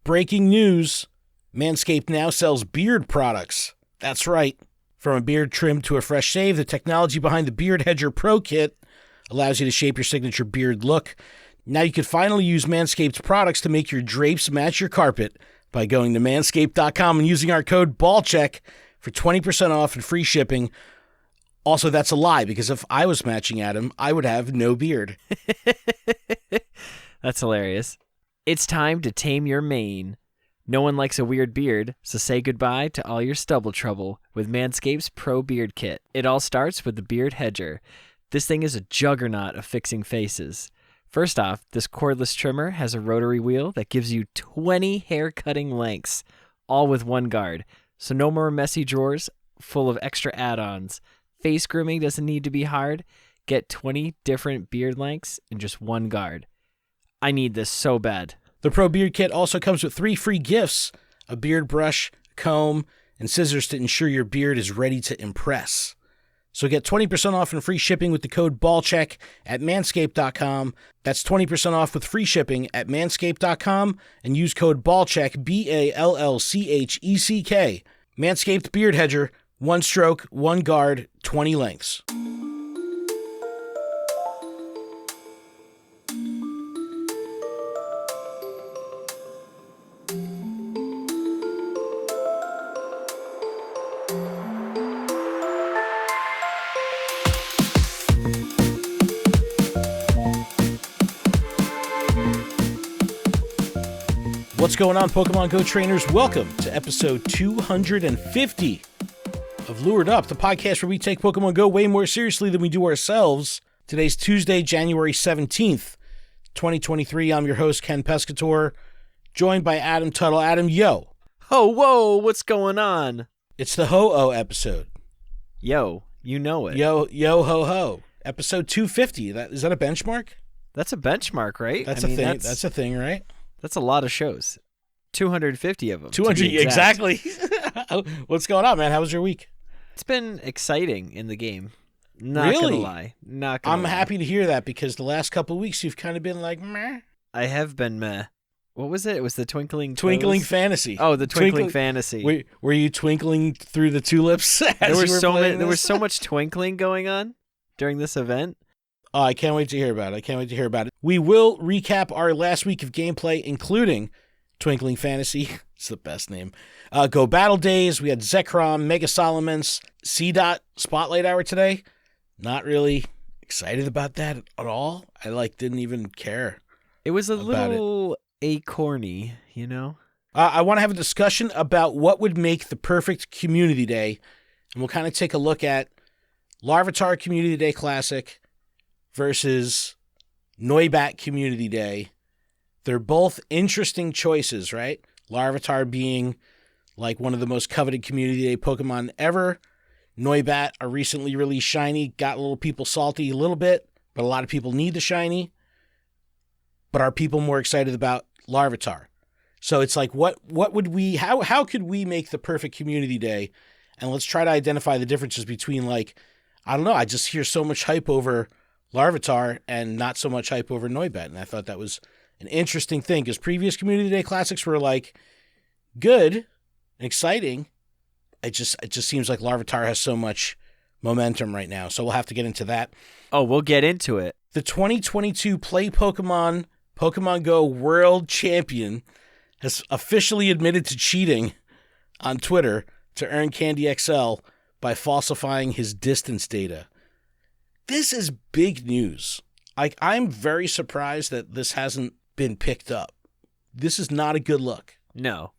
Breaking news. Manscaped now sells beard products. That's right. From a beard trim to a fresh shave, the technology behind the Beard Hedger Pro Kit allows you to shape your signature beard look. Now you can finally use Manscaped's products to make your drapes match your carpet by going to manscaped.com and using our code BALLCHECK for 20% off and free shipping. Also, that's a lie, because if I was matching Adam, I would have no beard. That's hilarious. It's time to tame your mane. No one likes a weird beard, so say goodbye to all your stubble trouble with Manscaped's Pro Beard Kit. It all starts with the Beard Hedger. This thing is a juggernaut of fixing faces. First off, this cordless trimmer has a rotary wheel that gives you 20 hair cutting lengths, all with one guard. So no more messy drawers full of extra add-ons. Face grooming doesn't need to be hard. Get 20 different beard lengths in just one guard. I need this so bad. The Pro Beard Kit also comes with 3 free gifts: a beard brush, comb, and scissors to ensure your beard is ready to impress. So get 20% off and free shipping with the code BALLCHECK at manscaped.com. That's 20% off with free shipping at manscaped.com and use code BALLCHECK, BALLCHECK. Manscaped Beard Hedger, 1 stroke, 1 guard, 20 lengths. What's going on, Pokemon Go trainers? Welcome to episode 250 of LuredUp, the podcast where we take Pokemon Go way more seriously than we do ourselves. Today's Tuesday, January 17th, 2023. I'm your host, Ken Pescatore, joined by Adam Tuttle. Adam, yo. Oh, whoa, what's going on? It's the Ho-Oh episode. Yo, you know it. Yo, ho, ho. Episode 250. Is that a benchmark? That's a benchmark, right? That's a thing. That's a thing, right? That's a lot of shows. 250 of them. 200, exactly. What's going on, man? How was your week? It's been exciting in the game. Not gonna lie. I'm happy to hear that, because the last couple of weeks you've kind of been like, meh. I have been meh. What was it? It was the Twinkling Fantasy. Oh, the Twinkling Fantasy. Were you twinkling through the tulips as there was so much twinkling going on during this event. Oh, I can't wait to hear about it. We will recap our last week of gameplay, including Twinkling Fantasy. It's the best name. Go Battle Days. We had Zekrom, Mega Salamence, C-Dot Spotlight Hour today. Not really excited about that at all. I didn't even care. It was a little acorny, you know? I want to have a discussion about what would make the perfect Community Day. And we'll kind of take a look at Larvitar Community Day Classic versus Noibat Community Day. They're both interesting choices, right? Larvitar being like one of the most coveted Community Day Pokemon ever. Noibat, a recently released shiny, got a little people salty a little bit, but a lot of people need the shiny. But are people more excited about Larvitar? So it's like, how could we make the perfect Community Day? And let's try to identify the differences between, like, I don't know, I just hear so much hype over Larvitar and not so much hype over Noibat. And I thought that was an interesting thing, because previous Community Day Classics were like good and exciting. It just seems like Larvitar has so much momentum right now. So we'll have to get into that. Oh, we'll get into it. The 2022 Play Pokemon Go World Champion has officially admitted to cheating on Twitter to earn Candy XL by falsifying his distance data. This is big news. I'm very surprised that this hasn't been picked up. This is not a good look. No.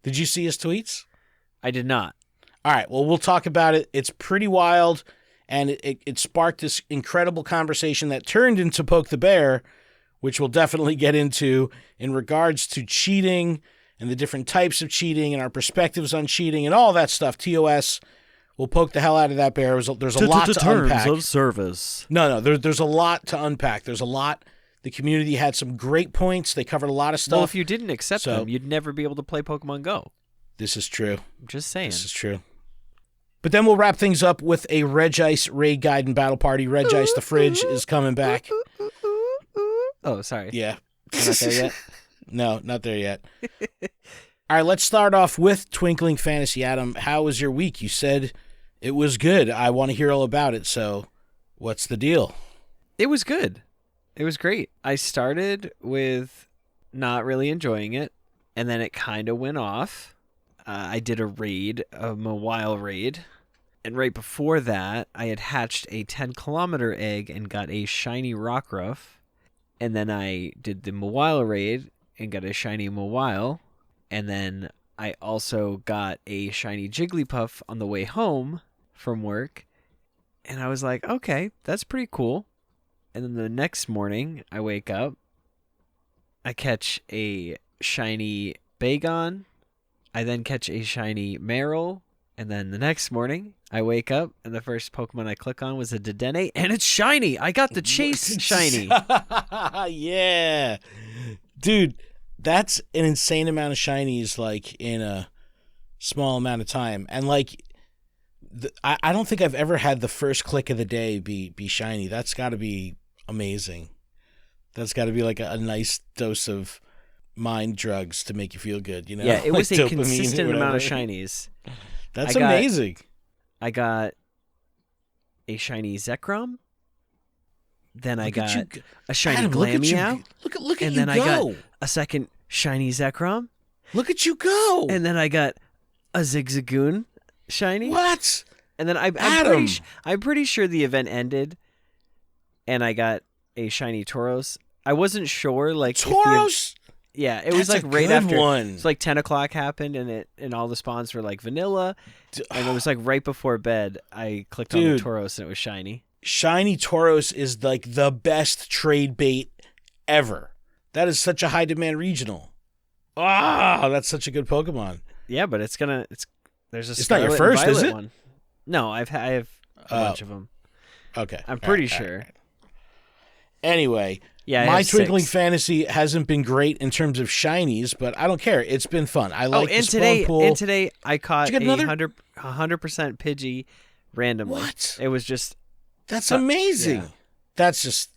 Did you see his tweets? I did not. All right, well, we'll talk about it. It's pretty wild, and it sparked this incredible conversation that turned into Poke the Bear, which we'll definitely get into in regards to cheating and the different types of cheating and our perspectives on cheating and all that stuff. TOS. We'll poke the hell out of that bear. There's a lot to unpack. Terms of service. No, there's a lot to unpack. There's a lot. The community had some great points. They covered a lot of stuff. Well, if you didn't accept them, you'd never be able to play Pokemon Go. This is true. I'm just saying. This is true. But then we'll wrap things up with a Regice raid guide and battle party. Regice the Fridge is coming back. Oh, sorry. Yeah. We're not there yet? No, not there yet. All right, let's start off with Twinkling Fantasy. Adam, how was your week? You said it was good. I want to hear all about it. So what's the deal? It was good. It was great. I started with not really enjoying it, and then it kind of went off. I did a raid, a Mawile raid, and right before that, I had hatched a 10-kilometer egg and got a shiny Rockruff, and then I did the Mawile raid and got a shiny Mawile, and then I also got a shiny Jigglypuff on the way home from work, and I was like, okay, that's pretty cool. And then the next morning, I wake up, I catch a shiny Bagon, I then catch a shiny Marill, and then the next morning, I wake up, and the first Pokemon I click on was a Dedenne, and it's shiny! I got the Chase shiny! Yeah! Dude, that's an insane amount of shinies, like, in a small amount of time. And, like, I don't think I've ever had the first click of the day be shiny. That's got to be amazing. That's got to be like a nice dose of mind drugs to make you feel good, you know? Yeah, it was like a consistent amount of shinies. That's amazing. I got a shiny Zekrom. Then I got a shiny Adam, Glameow. Look at and you then go. I got a second shiny Zekrom. Look at you go. And then I got a Zigzagoon shiny. What? And then I'm pretty sure the event ended, and I got a shiny Tauros. I wasn't sure, like Tauros. Yeah, it was like right after. One. It's like 10 o'clock happened, and all the spawns were like vanilla, and it was like right before bed. I clicked on the Tauros, and it was shiny. Shiny Tauros is like the best trade bait ever. That is such a high demand regional. Ah, that's such a good Pokemon. Yeah, but there's a it's not your first, is it? One. No, I have a bunch of them. Okay, I'm pretty sure. Right. Anyway, yeah, my Twinkling Fantasy hasn't been great in terms of shinies, but I don't care. It's been fun. I like the spawn pool. And today I caught a 100% Pidgey randomly. What? It was just that's amazing. Yeah. That's just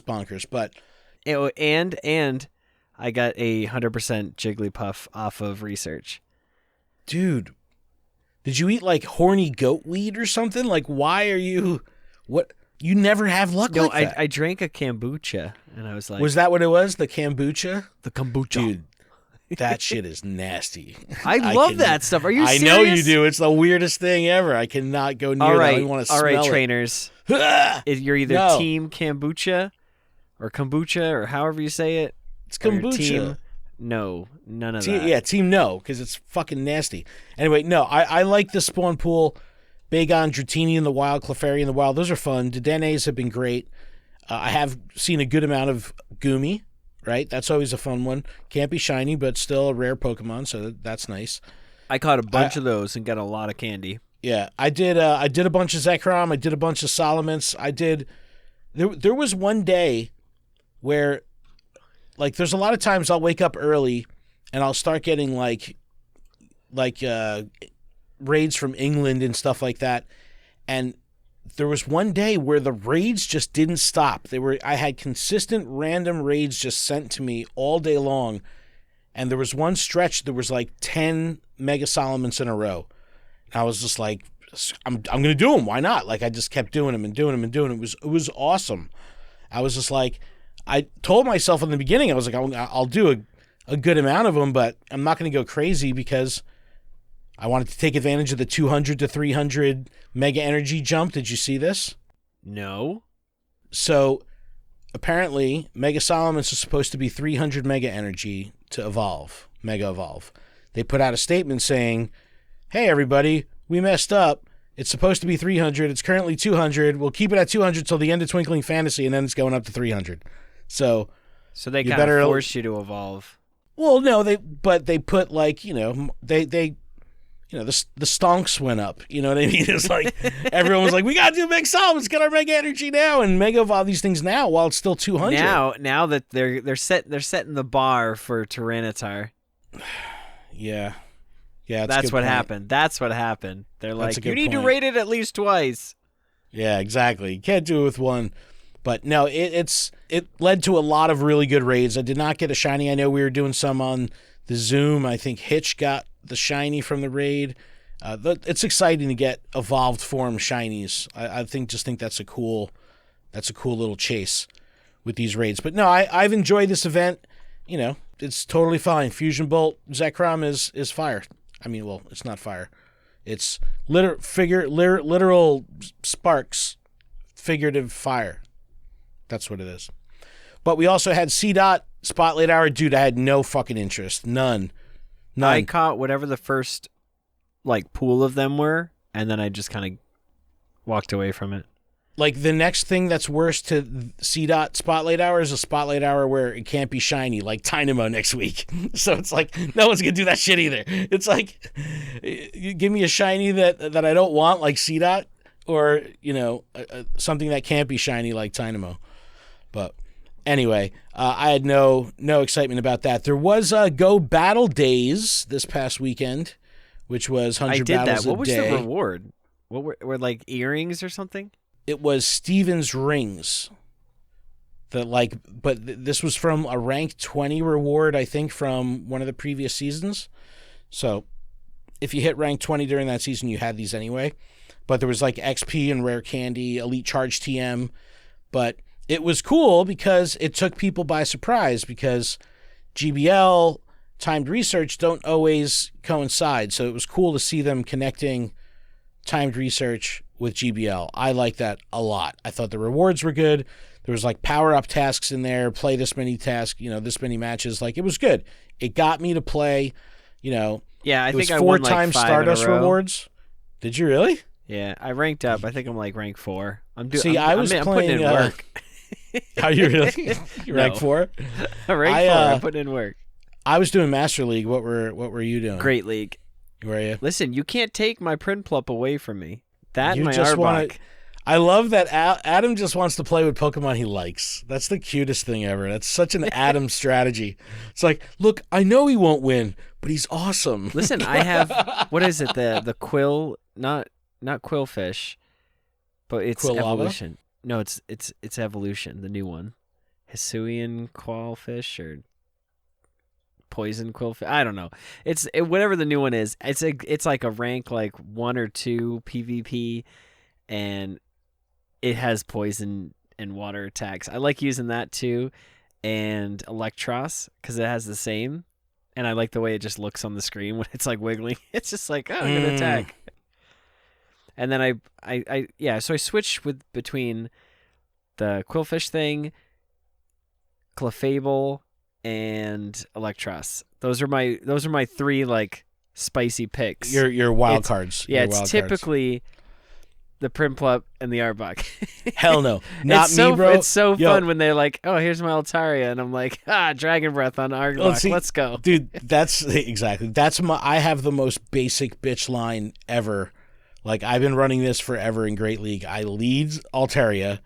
bonkers. But and I got a 100% Jigglypuff off of research. Dude, did you eat like horny goat weed or something? Like, why are you? What? You never have luck like that. I drank a kombucha, and I was like... Was that what it was? The kombucha? The kombucha. Dude, that shit is nasty. I love that stuff. Are you serious? I know you do. It's the weirdest thing ever. I cannot go near that. I want to smell it. All right, trainers. You're either team kombucha or kombucha or however you say it. It's kombucha. Team no, none of that. Yeah, team no, because it's fucking nasty. Anyway, no, I like the spawn pool. Bagon, Dratini in the wild, Clefairy in the wild. Those are fun. Dedennes have been great. I have seen a good amount of Goomy, right? That's always a fun one. Can't be shiny, but still a rare Pokemon, so that's nice. I caught a bunch of those and got a lot of candy. Yeah, I did a bunch of Zekrom. I did a bunch of Solomons. There was one day where, like, there's a lot of times I'll wake up early and I'll start getting like raids from England and stuff like that, and there was one day where the raids just didn't stop. I had consistent random raids just sent to me all day long, and there was one stretch there was like 10 Mega Solomons in a row. And I was just like, I'm gonna do them. Why not? Like, I just kept doing them and doing them and doing them. It was awesome. I was just like, I told myself in the beginning, I was like, I'll do a good amount of them, but I'm not gonna go crazy because I wanted to take advantage of the 200 to 300 Mega Energy jump. Did you see this? No. So, apparently, Mega Solomons is supposed to be 300 Mega Energy to evolve, Mega Evolve. They put out a statement saying, hey, everybody, we messed up. It's supposed to be 300. It's currently 200. We'll keep it at 200 till the end of Twinkling Fantasy, and then it's going up to 300. So they kind of forced you to evolve. Well, no, they put, like, the stonks went up. You know what I mean? It's like everyone was like, we got to do Mega Solomons, get our Mega Energy now, and Mega Evolve these things now while it's still 200. Now that they're setting the bar for Tyranitar. Yeah. Yeah, that's what happened. That's what happened. They're like, you need to rate it at least twice. Yeah, exactly. You can't do it with one. But no, it led to a lot of really good raids. I did not get a shiny. I know we were doing some on the Zoom. I think Hitch got the shiny from the raid. It's exciting to get evolved form shinies. I think that's a cool little chase with these raids. But no, I've enjoyed this event. You know, it's totally fine. Fusion Bolt Zekrom is fire. I mean, well, it's not fire. It's literal sparks, figurative fire. That's what it is. But we also had C. Spotlight Hour. Dude, I had no fucking interest. None. I caught whatever the first pool of them were, and then I just kind of walked away from it. Like, the next thing that's worse to C. Spotlight Hour is a Spotlight Hour where it can't be shiny, like Dynamo next week. So it's like, no one's going to do that shit either. It's like, you give me a shiny that I don't want, like C. Or, you know, something that can't be shiny, like Dynamo. But anyway, I had no excitement about that. There was Go Battle Days this past weekend, which was 100 battles a day. I did that. What was the reward? What were like earrings or something? It was Steven's rings. But this was from a rank 20 reward, I think, from one of the previous seasons. So if you hit rank 20 during that season, you had these anyway. But there was like XP and rare candy, elite charge TM. But it was cool because it took people by surprise, because GBL timed research don't always coincide. So it was cool to see them connecting timed research with GBL. I like that a lot. I thought the rewards were good. There was like power-up tasks in there, play this many tasks, you know, this many matches. Like, it was good. It got me to play, you know. Yeah, I think I won 4 times Stardust rewards. Did you really? Yeah, I ranked up. I think I'm like rank 4. I was playing. I'm putting in work. Are you really? You rank 4? Rank 4. I'm putting in work. I was doing Master League. What were you doing? Great League. Were you? Listen, you can't take my Prinplup away from me. That and my Arbok. I love that Adam just wants to play with Pokemon he likes. That's the cutest thing ever. That's such an Adam strategy. It's like, look, I know he won't win, but he's awesome. Listen, I have, what is it? The Quill, not Quillfish, but it's Quillava? Evolution. No, it's Evolution, the new one. Hisuian Quillfish or Poison Quillfish. I don't know. It's whatever the new one is. It's like a rank like 1 or 2 PvP, and it has poison and water attacks. I like using that too, and Electros because it has the same, and I like the way it just looks on the screen when it's like wiggling. It's just like, oh, I'm gonna attack. And then so I switched between the Quillfish thing, Clefable, and Electros. Those are my 3 like spicy picks. Your wild cards. Yeah, it's typically the Prinplup and the Arbok. Hell no, not me, bro. It's so fun when they're like, "Oh, here's my Altaria," and I'm like, Dragon Breath on Arbok. Let's go, dude. That's exactly. I have the most basic bitch line ever. Like, I've been running this forever in Great League. I lead Altaria.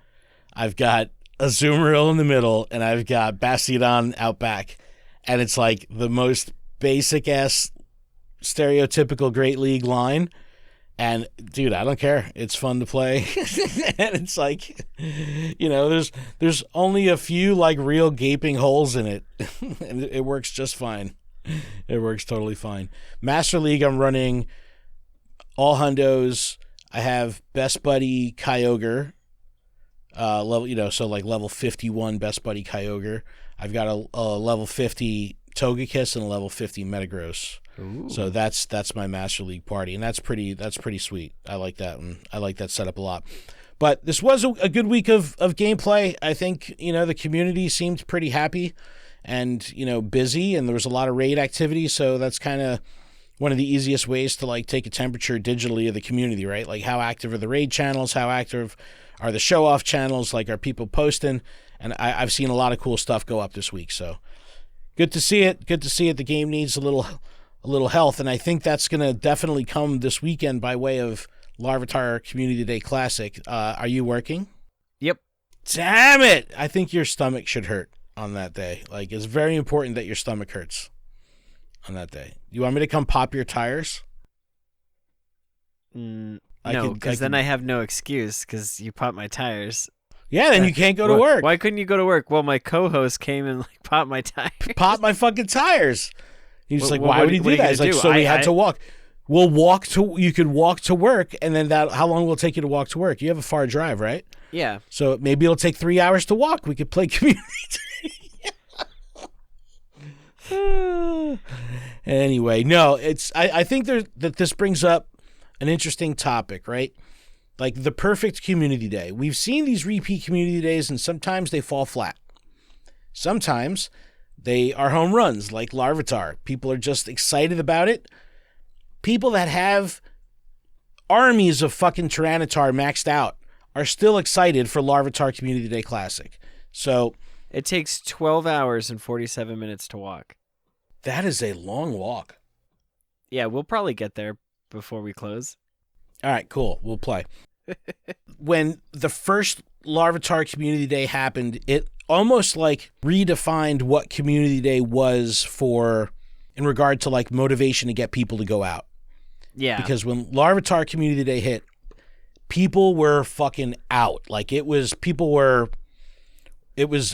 I've got Azumarill in the middle, and I've got Bastiodon out back. And it's like the most basic-ass stereotypical Great League line. And, dude, I don't care. It's fun to play. And it's like, you know, there's only a few, like, real gaping holes in it. And it works just fine. It works totally fine. Master League, I'm running all hundos. I have Best Buddy Kyogre. Level, you know, so like level 51 Best Buddy Kyogre. I've got a level 50 Togekiss and a level 50 Metagross. Ooh. So that's my Master League party, and that's pretty sweet. I like that, and I like that setup a lot. But this was a good week of gameplay. I think, you know, the community seemed pretty happy and, you know, busy, and there was a lot of raid activity. So that's kind of one of the easiest ways to like take a temperature digitally of the community, right? Like, how active are the raid channels? How active are the show-off channels? Like, are people posting? And I've seen a lot of cool stuff go up this week. So good to see it. Good to see it. The game needs a little health, and I think that's going to definitely come this weekend by way of Larvitar Community Day Classic. Are you working? Yep. Damn it! I think your stomach should hurt on that day. Like, it's very important that your stomach hurts on that day. You want me to come pop your tires? No, because then I have no excuse because you pop my tires. Yeah, then you can't go to work. Why couldn't you go to work? Well, my co-host came and like popped my tires. Pop my fucking tires. He's like, why would he do that? He's like, do? so we had to walk. You could walk to work, and then how long will it take you to walk to work? You have a far drive, right? Yeah. So maybe it'll take 3 hours to walk. We could play community today. Anyway, no, I think that this brings up an interesting topic, right? Like the perfect community day. We've seen these repeat community days, and sometimes they fall flat. Sometimes they are home runs, like Larvitar. People are just excited about it. People that have armies of fucking Tyranitar maxed out are still excited for Larvitar Community Day Classic. So it takes 12 hours and 47 minutes to walk. That is a long walk. Yeah, we'll probably get there before we close. All right, cool. We'll play. When the first Larvitar Community Day happened, it almost like redefined what Community Day was for in regard to like motivation to get people to go out. Yeah. Because when Larvitar Community Day hit, people were fucking out. Like it was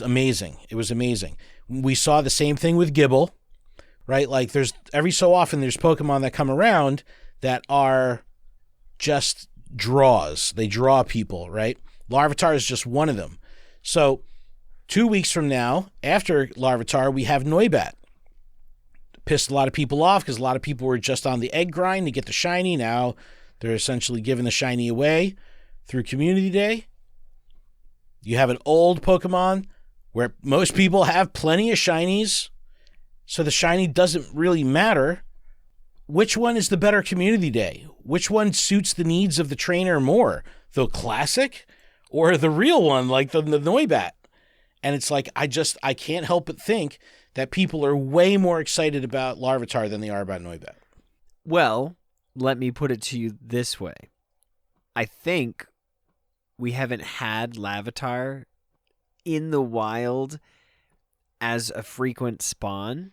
amazing. It was amazing. We saw the same thing with Gibble, right? Like there's every so often there's Pokemon that come around that are just draws. They draw people, right? Larvitar is just one of them. So 2 weeks from now, after Larvitar, we have Noibat. Pissed a lot of people off because a lot of people were just on the egg grind to get the shiny. Now they're essentially giving the shiny away through Community Day. You have an old Pokemon where most people have plenty of shinies, so the shiny doesn't really matter. Which one is the better Community Day? Which one suits the needs of the trainer more? The classic or the real one, like the Noibat? And it's like, I can't help but think that people are way more excited about Larvitar than they are about Noibat. Well, let me put it to you this way. I think we haven't had Larvitar in the wild as a frequent spawn,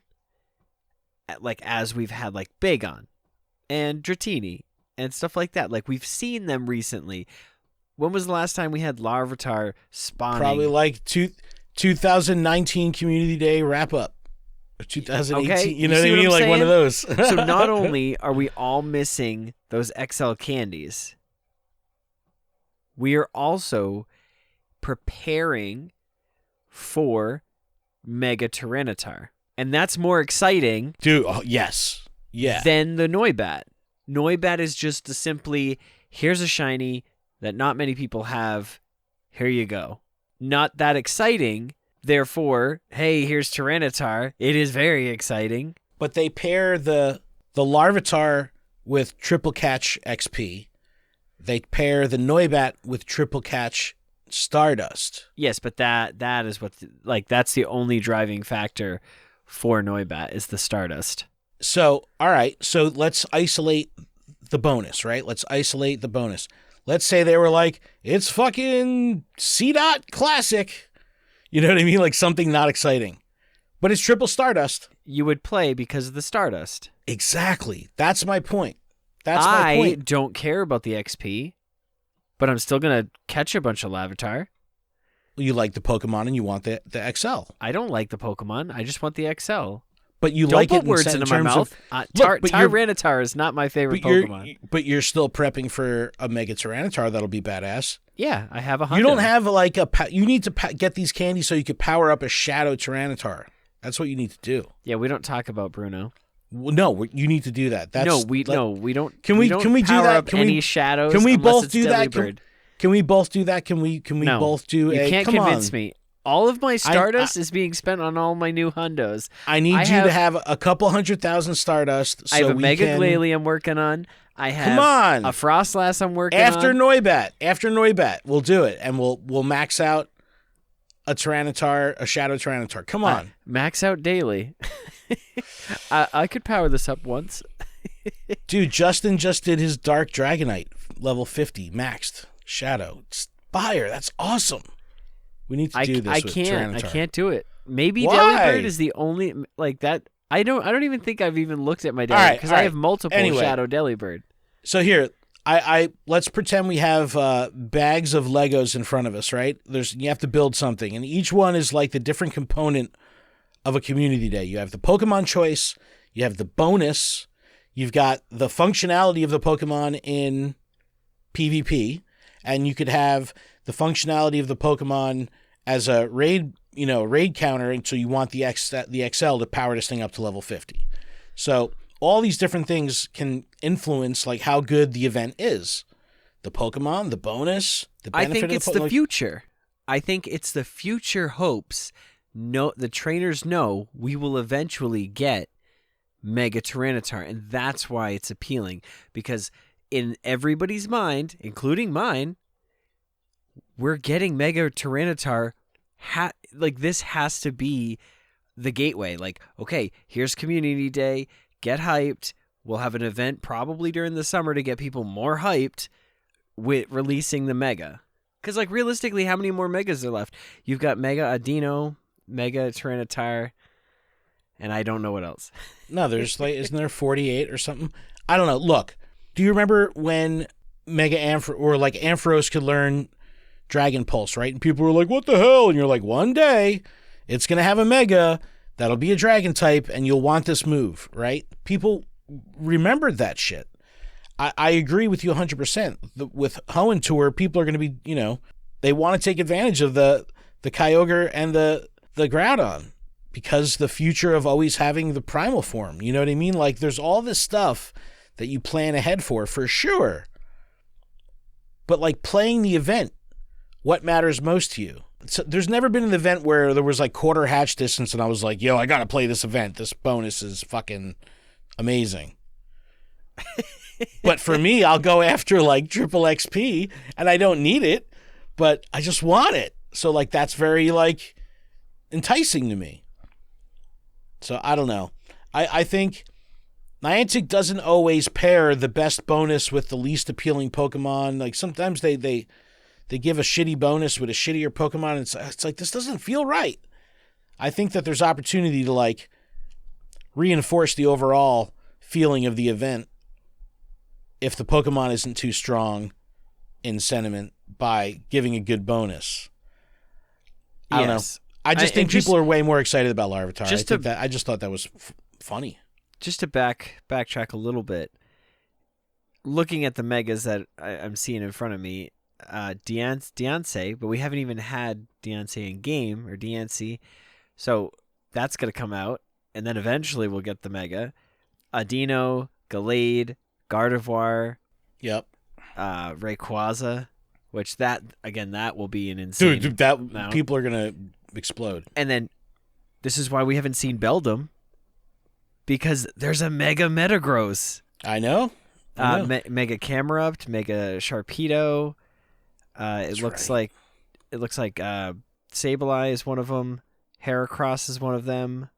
like as we've had like Bagon and Dratini and stuff like that. Like we've seen them recently. When was the last time we had Larvitar spawning? Probably like 2019 Community Day wrap up. 2018. Okay. You know what I mean? Like one of those. So not only are we all missing those XL candies, we are also preparing for Mega Tyranitar. And that's more exciting. Dude, yes. Yeah. Than the Noibat. Noibat is just simply, here's a shiny that not many people have. Here you go. Not that exciting. Therefore, hey, here's Tyranitar. It is very exciting. But they pair the Larvitar with Triple Catch XP. They pair the Noibat with Triple Catch Stardust. Yes, but that is what that's the only driving factor for Noibat is the Stardust. So, all right. So let's isolate the bonus, right? Let's isolate the bonus. Let's say they were like, it's fucking C-Dot Classic. You know what I mean? Like something not exciting. But it's Triple Stardust. You would play because of the Stardust. Exactly. That's my point. My point. I don't care about the XP, but I'm still going to catch a bunch of Larvitar. You like the Pokemon and you want the XL. I don't like the Pokemon. I just want the XL. But you don't like put it words into my mouth. Tyranitar is not my favorite Pokemon. But you're still prepping for a Mega Tyranitar that'll be badass. Yeah, I have a hundo. You don't have like you need to get these candies so you could power up a Shadow Tyranitar. That's what you need to do. Yeah, we don't talk about Bruno. Well, no, you need to do that. We don't. Can we do that? Can we shadows? Can we both do that? Delibird. Can we both do that? Can we both do? You can't convince me. All of my Stardust is being spent on all my new hundos. I need you to have a couple 100,000 Stardust. So I have a Mega Glalie I'm working on. I have a Frostlass I'm working on. After Noibat, we'll do it, and we'll max out a Tyranitar, a Shadow Tyranitar. Come on, max out daily. I could power this up once. Dude, Justin just did his Dark Dragonite level 50 maxed Shadow. Fire, that's awesome. We need to do this with Tyranitar. I can't do it. Maybe Why? Delibird is the only like that. I don't even think I've even looked at my Delibird because I have multiple Shadow Delibird. So here, I let's pretend we have bags of Legos in front of us, right? You have to build something, and each one is like the different component of a community day. You have the Pokemon choice, you have the bonus, you've got the functionality of the Pokemon in PvP, and you could have the functionality of the Pokemon as a raid counter until you want the XL to power this thing up to level 50. So all these different things can influence like how good the event is. The Pokemon, the bonus, the benefit I think of the it's Pokemon. the future. I think it's the future hopes. No, the trainers know we will eventually get Mega Tyranitar, and that's why it's appealing. Because in everybody's mind, including mine, we're getting Mega Tyranitar. This has to be the gateway. Like, okay, here's Community Day. Get hyped. We'll have an event probably during the summer to get people more hyped with releasing the Mega. Because, like, realistically, how many more Megas are left? You've got Mega Adino, Mega Tyranitar, and I don't know what else. No, there's isn't there 48 or something? I don't know. Look, do you remember when Mega Ampharos could learn Dragon Pulse, right? And people were like, what the hell? And you're like, one day it's going to have a Mega that'll be a Dragon type and you'll want this move, right? People remembered that shit. I agree with you 100%. With Hoenn Tour, people are going to be, they want to take advantage of the Kyogre and the Groudon because the future of always having the primal form. You know what I mean? Like, there's all this stuff that you plan ahead for sure. But, like, playing the event, what matters most to you? So there's never been an event where there was, like, quarter hatch distance and I was like, yo, I got to play this event. This bonus is fucking amazing. But for me, I'll go after like triple XP and I don't need it, but I just want it. So like that's very like enticing to me. So I don't know. I think Niantic doesn't always pair the best bonus with the least appealing Pokemon. Like sometimes they give a shitty bonus with a shittier Pokemon and it's like this doesn't feel right. I think that there's opportunity to like reinforce the overall feeling of the event if the Pokemon isn't too strong in sentiment by giving a good bonus. I don't know. I think people are way more excited about Larvitar. I just thought that was funny. Just to backtrack a little bit, looking at the Megas that I'm seeing in front of me, Deontay, but we haven't even had Deontay in game, or Deontay, so that's going to come out, and then eventually we'll get the Mega. Adino, Gallade, Gardevoir, yep, Rayquaza, which that will be an insane amount. People are gonna explode. And then this is why we haven't seen Beldum, because there's a Mega Metagross. I know. Mega Camerupt, Mega Sharpedo. It looks like Sableye is one of them. Heracross is one of them.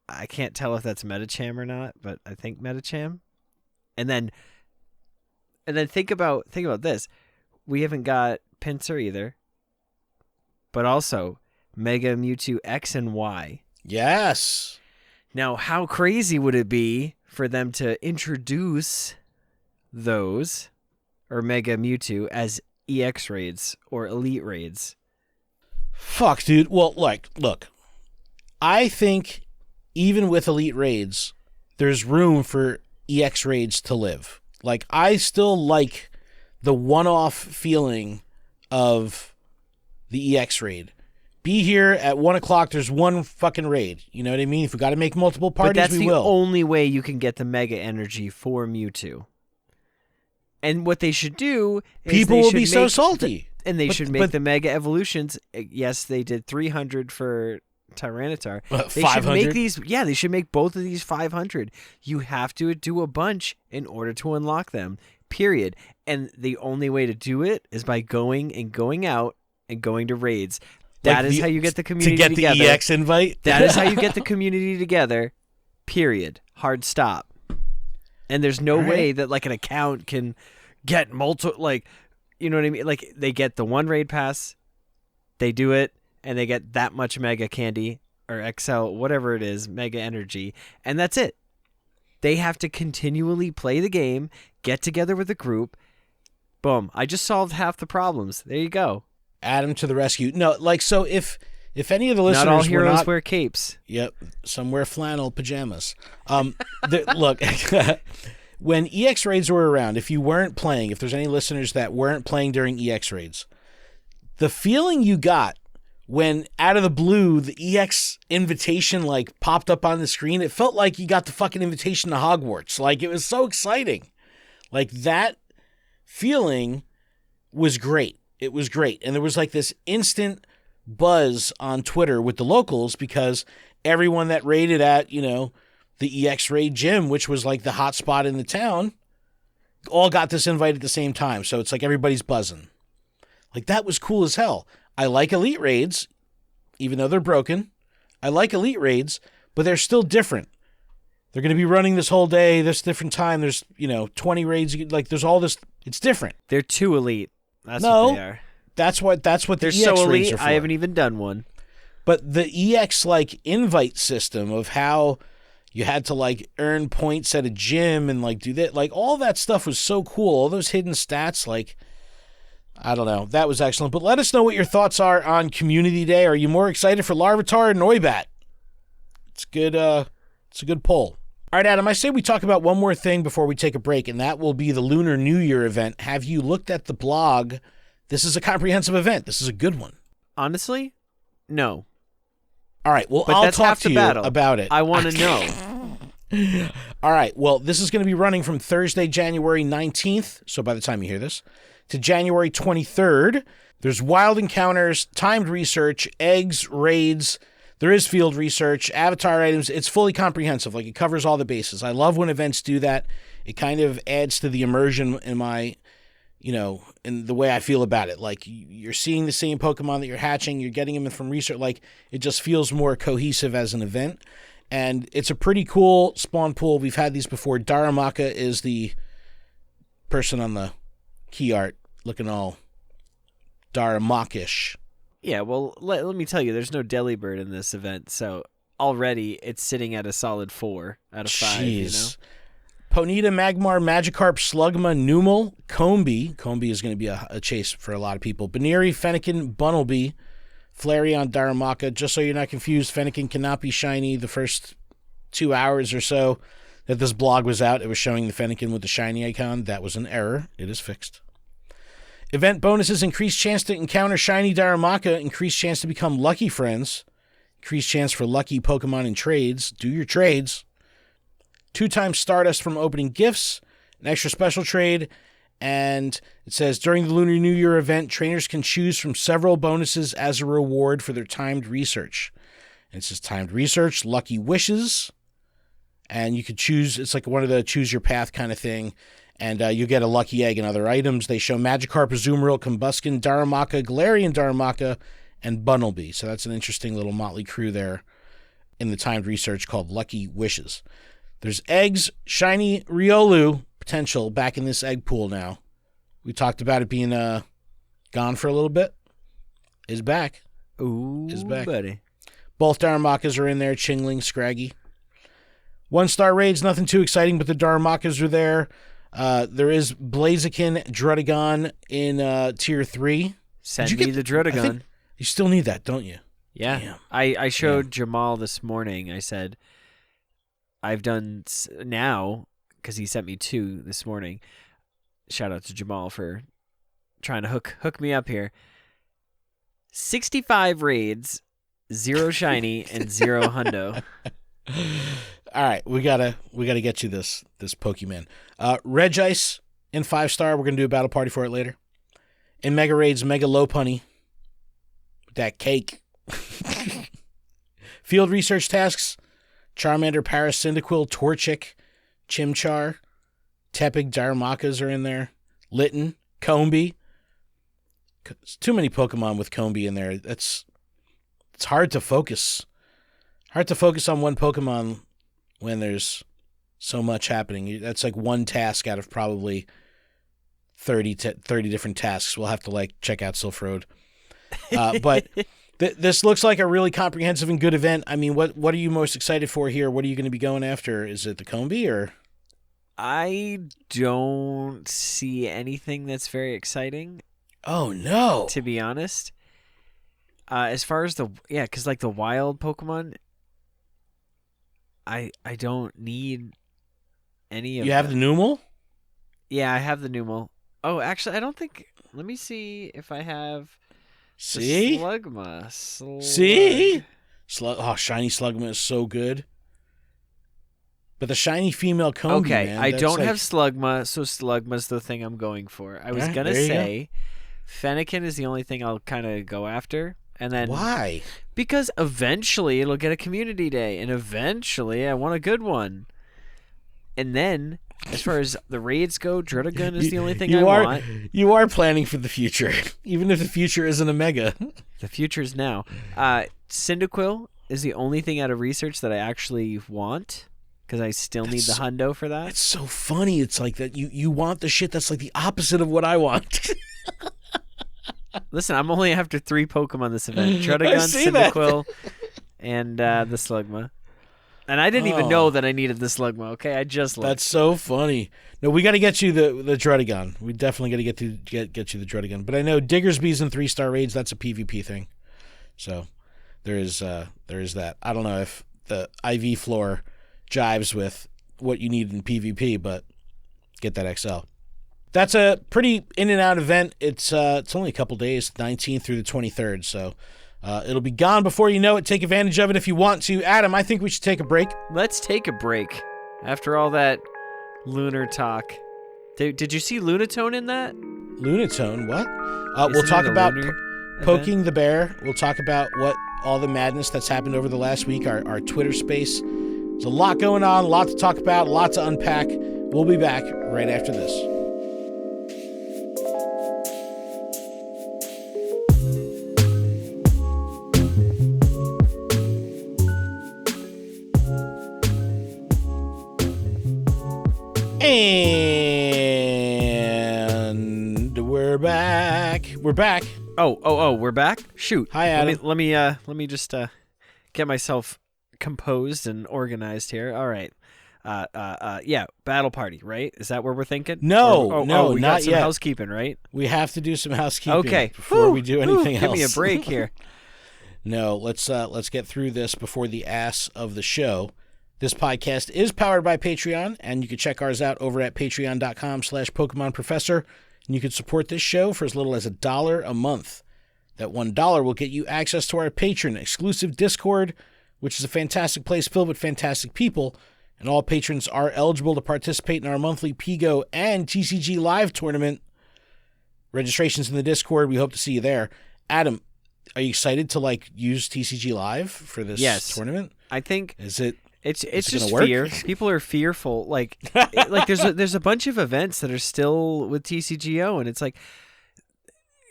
I can't tell if that's Metacham or not, but I think Metacham. And then think about this. We haven't got Pinsir either, but also Mega Mewtwo X and Y. Yes. Now, how crazy would it be for them to introduce those, or Mega Mewtwo, as EX raids or Elite raids? Fuck, dude. Well, look, I think even with Elite raids, there's room for EX raids to live. Like, I still like the one-off feeling of the EX raid. Be here at 1 o'clock, there's one fucking raid. You know what I mean? If we got to make multiple parties, we will. But that's the only way you can get the Mega Energy for Mewtwo. And what they should do is people will be so salty. They should make the Mega Evolutions. Yes, they did 300 for Tyranitar. They 500? should make these. Yeah, they should make both of these 500. You have to do a bunch in order to unlock them. Period. And the only way to do it is by going out and going to raids. That is how you get the community together. To get the EX invite? That is how you get the community together. Period. Hard stop. And there's no way that like an account can get multiple, like, you know what I mean? Like, they get the one raid pass, they do it, and they get that much Mega Candy, or XL, whatever it is, Mega Energy, and that's it. They have to continually play the game, get together with a group. Boom. I just solved half the problems. There you go. Adam to the rescue. No, like, so if any of the listeners not all heroes were not, wear capes. Yep, some wear flannel pajamas. Look, when EX raids were around, if you weren't playing, if there's any listeners that weren't playing during EX raids, the feeling you got when out of the blue the EX invitation like popped up on the screen, it felt like you got the fucking invitation to Hogwarts. Like, it was so exciting. Like, that feeling was great. It was great. And there was like this instant buzz on Twitter with the locals because everyone that raided at, the EX raid gym, which was like the hot spot in the town, all got this invite at the same time. So it's like everybody's buzzing. Like, that was cool as hell. I like elite raids, even though they're broken. I like elite raids, but they're still different. They're going to be running this whole day, this different time. There's, 20 raids. Like, there's all this. It's different. They're too elite. That's what they are. That's what they're the EX so elite, raids are for. I haven't even done one. But the EX, like, invite system of how you had to, like, earn points at a gym and, like, do that. Like, all that stuff was so cool. All those hidden stats, like, I don't know. That was excellent. But let us know what your thoughts are on Community Day. Are you more excited for Larvitar or Noibat? It's good. It's a good poll. All right, Adam, I say we talk about one more thing before we take a break, and that will be the Lunar New Year event. Have you looked at the blog? This is a comprehensive event. This is a good one. Honestly, no. All right, well, but I'll that's talk half to the you battle. about it. I want to know. All right, well, this is going to be running from Thursday, January 19th, so by the time you hear this, to January 23rd. There's wild encounters, timed research, eggs, raids. There is field research, avatar items. It's fully comprehensive. Like, it covers all the bases. I love when events do that. It kind of adds to the immersion in my, in the way I feel about it. Like, you're seeing the same Pokemon that you're hatching. You're getting them from research. Like, it just feels more cohesive as an event. And it's a pretty cool spawn pool. We've had these before. Darumaka is the person on the key art looking all Darumaka-ish. Yeah, well, let me tell you, there's no Delibird in this event, so already it's sitting at a solid 4 out of 5. Jeez. Ponyta, Magmar, Magikarp, Slugma, Numel, Combee. Combee is going to be a chase for a lot of people. Baneri, Fennekin, Bunnelby, Flareon, Darumaka. Just so you're not confused, Fennekin cannot be shiny. The first 2 hours or so that this blog was out, it was showing the Fennekin with the shiny icon. That was an error. It is fixed. Event bonuses: increased chance to encounter shiny Darumaka, increased chance to become lucky friends, increased chance for lucky Pokemon in trades. Do your trades. 2 times Stardust from opening gifts, an extra special trade, and it says during the Lunar New Year event, trainers can choose from several bonuses as a reward for their timed research. And it says timed research, lucky wishes, and you could choose. It's like one of the choose your path kind of thing. And you get a lucky egg and other items. They show Magikarp, Azumarill, Combuskin, Darumaka, Galarian Darumaka, and Bunnelby. So that's an interesting little motley crew there in the timed research called Lucky Wishes. There's eggs, shiny Riolu potential back in this egg pool now. We talked about it being gone for a little bit. Is back. Ooh, is back. Buddy. Both Darumakas are in there, Chingling, Scraggy. 1-star raids, nothing too exciting, but the Darumakas are there. There is Blaziken, Druddigon in Tier 3. Send me the Druddigon. You still need that, don't you? Yeah. Damn. I showed Jamal this morning. I said, I've done now, because he sent me 2 this morning. Shout out to Jamal for trying to hook me up here. 65 raids, 0 shiny, and 0 hundo. All right, we gotta get you this Pokemon. Regice in 5-star. We're gonna do a battle party for it later. In Mega Raids, Mega Lopunny. That cake. Field research tasks: Charmander, Paras, Cyndaquil, Torchic, Chimchar, Tepig, Darumakas are in there. Litten, Combee. It's too many Pokemon with Combee in there. It's hard to focus. Hard to focus on one Pokemon when there's so much happening. That's like one task out of probably 30 different tasks. We'll have to check out Sylph Road. But this looks like a really comprehensive and good event. I mean, what are you most excited for here? What are you going to be going after? Is it the Combee or? I don't see anything that's very exciting. Oh, no. To be honest. As far as because like the wild Pokemon, I don't need any of You have them. the Numel? Yeah, I have the Numel. Oh, actually, I don't think... Let me see if I have See? the Slugma. See? Shiny Slugma is so good. But the shiny female Combi, Okay, man, I that's don't like... have Slugma, so Slugma's the thing I'm going for. I was going to say Fennekin is the only thing I'll kind of go after. And then Why? Because eventually it'll get a community day, and eventually I want a good one. And then, as far as the raids go, Druddigon is the only thing I want. You are planning for the future, even if the future isn't a mega. The future's now. Cyndaquil is the only thing out of research that I actually want, because I still need the hundo for that. It's so funny. It's like that you want the shit that's like the opposite of what I want. Listen, I'm only after 3 Pokemon this event. Druddigon, Cyndaquil, and the Slugma. And I didn't even know that I needed the Slugma, okay? I just looked. That's so funny. No, we got to get you the Druddigon. We definitely got to get you the Druddigon. But I know Diggersby's in 3-star raids. That's a PvP thing. So there is that. I don't know if the IV floor jives with what you need in PvP, but get that XL. That's a pretty in and out event. It's only a couple days, 19th through the 23rd. So it'll be gone before you know it. Take advantage of it if you want to. Adam, I think we should take a break. Let's take a break. After all that lunar talk. Did you see Lunatone in that? Lunatone? What? We'll talk about poking the bear. We'll talk about what all the madness that's happened over the last week, our Twitter space. There's a lot going on, a lot to talk about, a lot to unpack. We'll be back right after this. And we're back. We're back. Oh, we're back? Shoot. Hi, Adam. Let me just get myself composed and organized here. All right. Yeah, battle party, right? Is that where we're thinking? No, we not got some yet. housekeeping, right? We have to do some housekeeping before we do anything else. Give me a break here. No, let's get through this before the ass of the show. This podcast is powered by Patreon, and you can check ours out over at patreon.com/PokemonProfessor. And you can support this show for as little as $1 a month. That $1 will get you access to our Patreon exclusive Discord, which is a fantastic place filled with fantastic people. And all patrons are eligible to participate in our monthly Pigo and TCG Live tournament. Registration's in the Discord. We hope to see you there. Adam, are you excited to use TCG Live for this tournament? I think It's just fear. People are fearful. There's a bunch of events that are still with TCGO, and it's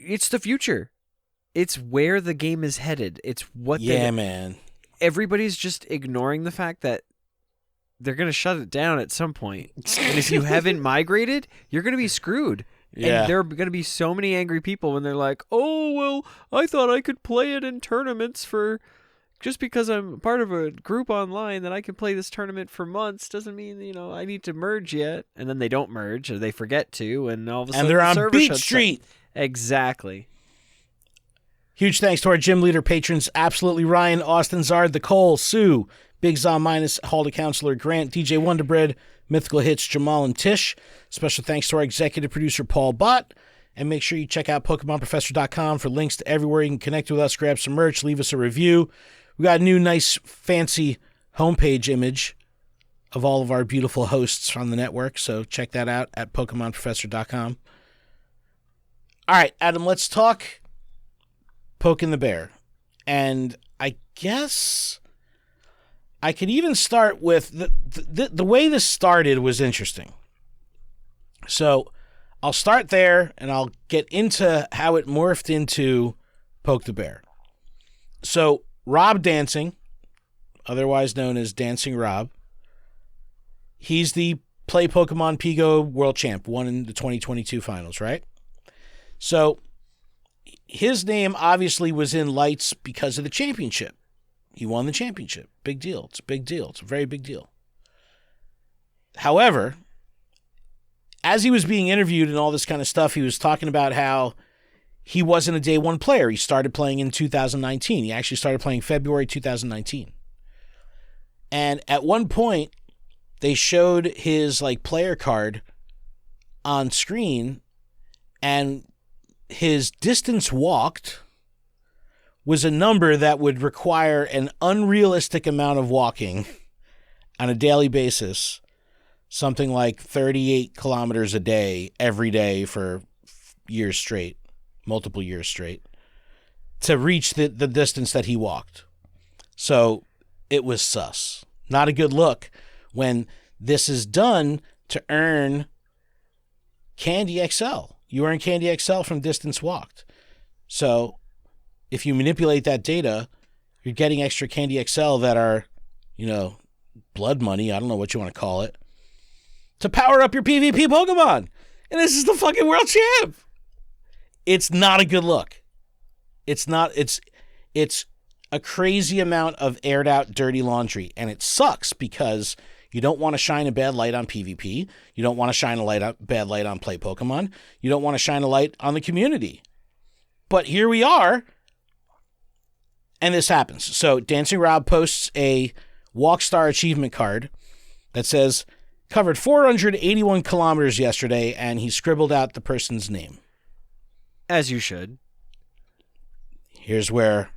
it's the future. It's where the game is headed. It's what man. Everybody's just ignoring the fact that they're going to shut it down at some point. And if you haven't migrated, you're going to be screwed. Yeah. And there are going to be so many angry people when they're like, "Oh, well, I thought I could play it in tournaments for just because I'm part of a group online that I can play this tournament for months doesn't mean, I need to merge yet." And then they don't merge, or they forget to, and all of a sudden they're on server Beat shuts Street. down. Exactly. Huge thanks to our gym leader patrons, absolutely Ryan, Austin Zard, The Cole, Sue, Big Zom Minus, Halda Counselor, Grant, DJ Wonderbread, Mythical Hits, Jamal and Tish. Special thanks to our executive producer, Paul Bhatt. And make sure you check out PokemonProfessor.com for links to everywhere you can connect with us, grab some merch, leave us a review. We got a new, nice, fancy homepage image of all of our beautiful hosts from the network, so check that out at PokemonProfessor.com. All right, Adam, let's talk Poking the Bear. And I guess I could even start with the way this started was interesting. So I'll start there, and I'll get into how it morphed into Poke the Bear. So Rob Dancing, otherwise known as Dancing Rob, he's the Play Pokemon Pigo World Champ, won in the 2022 finals, right? So his name obviously was in lights because of the championship. He won the championship. Big deal. It's a big deal. It's a very big deal. However, as he was being interviewed and all this kind of stuff, he was talking about how he wasn't a day one player. He started playing in 2019. He actually started playing February 2019. And at one point, they showed his like player card on screen, and his distance walked was a number that would require an unrealistic amount of walking on a daily basis, something like 38 kilometers a day, every day for years straight, multiple years straight, to reach the distance that he walked. So it was sus. Not a good look when this is done to earn Candy XL. You earn Candy XL from distance walked. So if you manipulate that data, you're getting extra Candy XL that are, blood money. I don't know what you want to call it, to power up your PvP Pokemon. And this is the fucking world champ. It's not a good look. It's not. It's a crazy amount of aired out dirty laundry. And it sucks because you don't want to shine a bad light on PvP. You don't want to shine a bad light on Play Pokemon. You don't want to shine a light on the community. But here we are, and this happens. So Dancing Rob posts a Walkstar achievement card that says, covered 481 kilometers yesterday, and he scribbled out the person's name. As you should. Here's where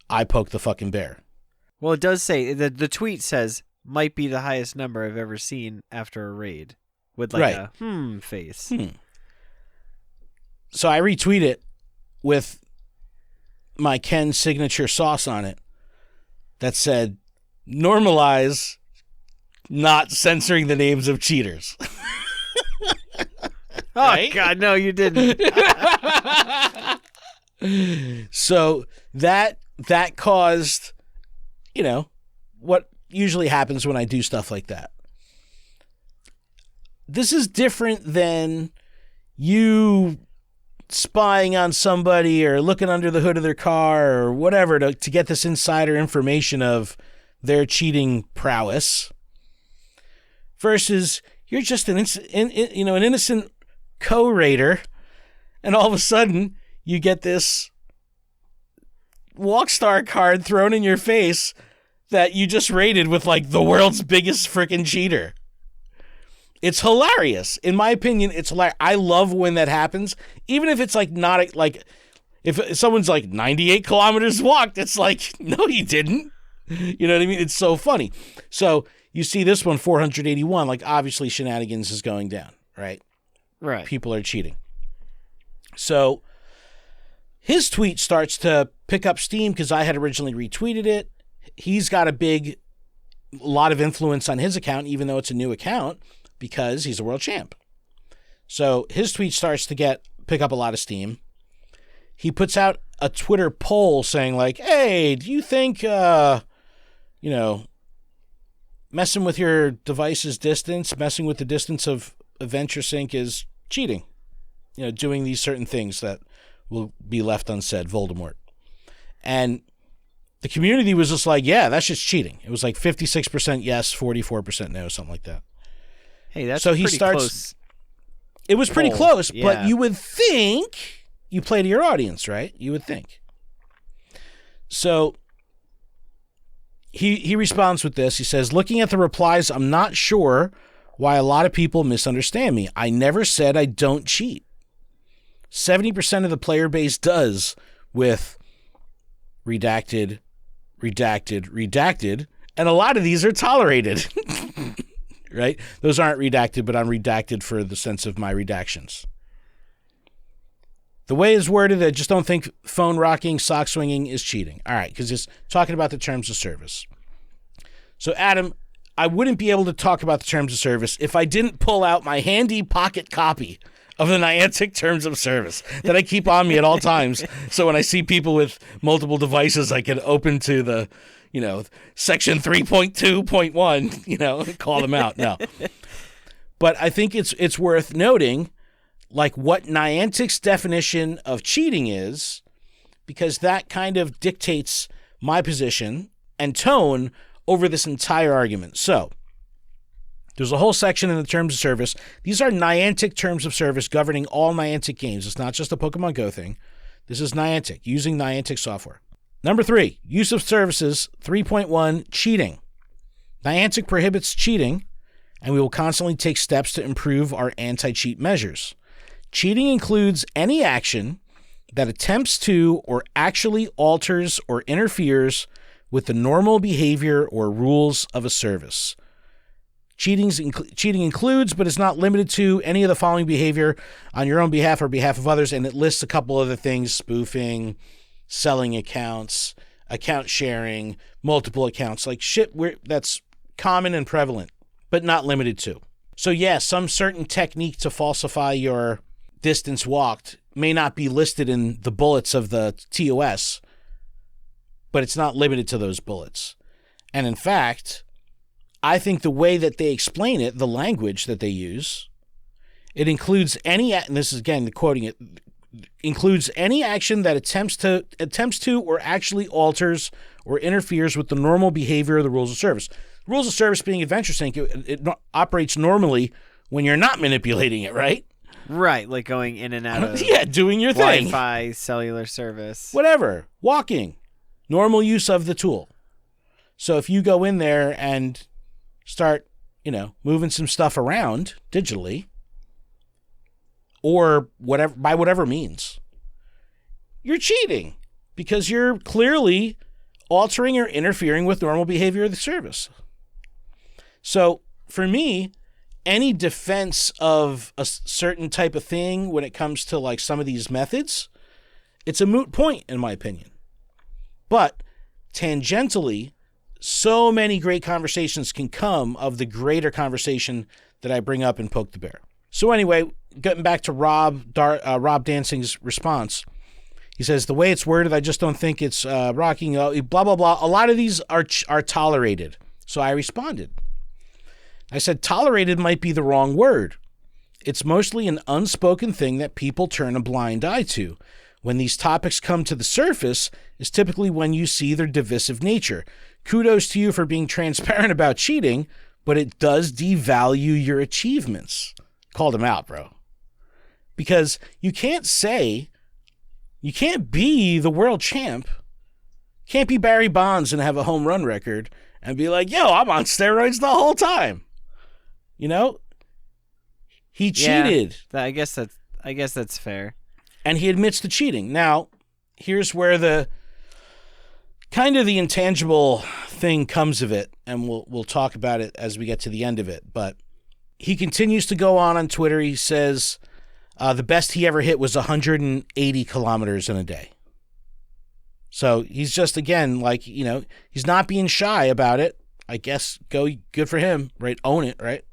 I poke the fucking bear. Well, it does say, the tweet says, might be the highest number I've ever seen after a raid. With like a face. So I retweet it with my Ken signature sauce on it that said, normalize not censoring the names of cheaters. Oh, God, no, you didn't. So that caused, what usually happens when I do stuff like that. This is different than you spying on somebody or looking under the hood of their car or whatever to get this insider information of their cheating prowess, versus you're just an innocent co-raider, and all of a sudden you get this Walkstar card thrown in your face that you just raided with like the world's biggest freaking cheater. It's hilarious. In my opinion, it's hilarious. I love when that happens, even if it's like not like if someone's like 98 kilometers walked, it's like, no, you didn't. You know what I mean? It's so funny. So you see this one, 481, like obviously shenanigans is going down, right? Right. People are cheating. So his tweet starts to pick up steam because I had originally retweeted it. He's got a lot of influence on his account, even though it's a new account, because he's a world champ. So his tweet starts to pick up a lot of steam. He puts out a Twitter poll saying like, hey, do you think, messing with your device's distance, messing with the distance of Adventure Sync is cheating? Doing these certain things that will be left unsaid, Voldemort. And the community was just like, yeah, that's just cheating. It was like 56% yes, 44% no, something like that. Hey, that's so pretty he starts. Close. It was pretty close, yeah. But you would think you play to your audience, right? You would think. So he responds with this. He says, looking at the replies, I'm not sure why a lot of people misunderstand me. I never said I don't cheat. 70% of the player base does, with redacted, and a lot of these are tolerated. Right? Those aren't redacted, but I'm redacted for the sense of my redactions. The way it's worded, I just don't think phone rocking, sock swinging is cheating. All right, because it's talking about the terms of service. So, Adam, I wouldn't be able to talk about the terms of service if I didn't pull out my handy pocket copy of the Niantic terms of service that I keep on me at all times. So when I see people with multiple devices, I can open to the, section 3.2.1, call them out. No. But I think it's worth noting, like, what Niantic's definition of cheating is, because that kind of dictates my position and tone over this entire argument. So There's a whole section in the terms of service. These are Niantic terms of service governing all Niantic games. It's not just a Pokemon Go thing. This is Niantic, using Niantic software. Number 3, use of services. 3.1, cheating. Niantic prohibits cheating, and we will constantly take steps to improve our anti-cheat measures. Cheating includes any action that attempts to or actually alters or interferes with the normal behavior or rules of a service. Cheating includes, but is not limited to, any of the following behavior on your own behalf or behalf of others, and it lists a couple other things: spoofing, selling accounts, account sharing, multiple accounts, like shit that's common and prevalent, but not limited to. So yeah, some certain technique to falsify your distance walked may not be listed in the bullets of the TOS, but it's not limited to those bullets. And in fact, I think the way that they explain it, the language that they use, it includes any, and this is again quoting it, includes any action that attempts to or actually alters or interferes with the normal behavior of the rules of service. Rules of service being Adventure Sync, it operates normally when you're not manipulating it, right? Right, like going in and out of doing your thing. Wi-Fi, cellular service. Whatever. Walking. Normal use of the tool. So if you go in there and start, moving some stuff around digitally, or whatever, by whatever means, you're cheating because you're clearly altering or interfering with normal behavior of the service. So for me, any defense of a certain type of thing when it comes to like some of these methods, it's a moot point in my opinion. But tangentially, so many great conversations can come of the greater conversation that I bring up in Poke the Bear. So anyway, getting back to Rob Dancing's response, he says, the way it's worded, I just don't think it's rocking, blah, blah, blah. A lot of these are tolerated. So I responded. I said, tolerated might be the wrong word. It's mostly an unspoken thing that people turn a blind eye to. When these topics come to the surface is typically when you see their divisive nature. Kudos to you for being transparent about cheating, but it does devalue your achievements. Called him out, bro. Because you can't be the world champ, can't be Barry Bonds and have a home run record and be like, yo, I'm on steroids the whole time. He cheated. Yeah, I guess that's fair. And he admits to cheating. Now, here's where the kind of the intangible thing comes of it, and we'll talk about it as we get to the end of it. But he continues to go on Twitter. He says the best he ever hit was 180 kilometers in a day. So he's just, again, like, he's not being shy about it. I guess good for him, right? Own it, right?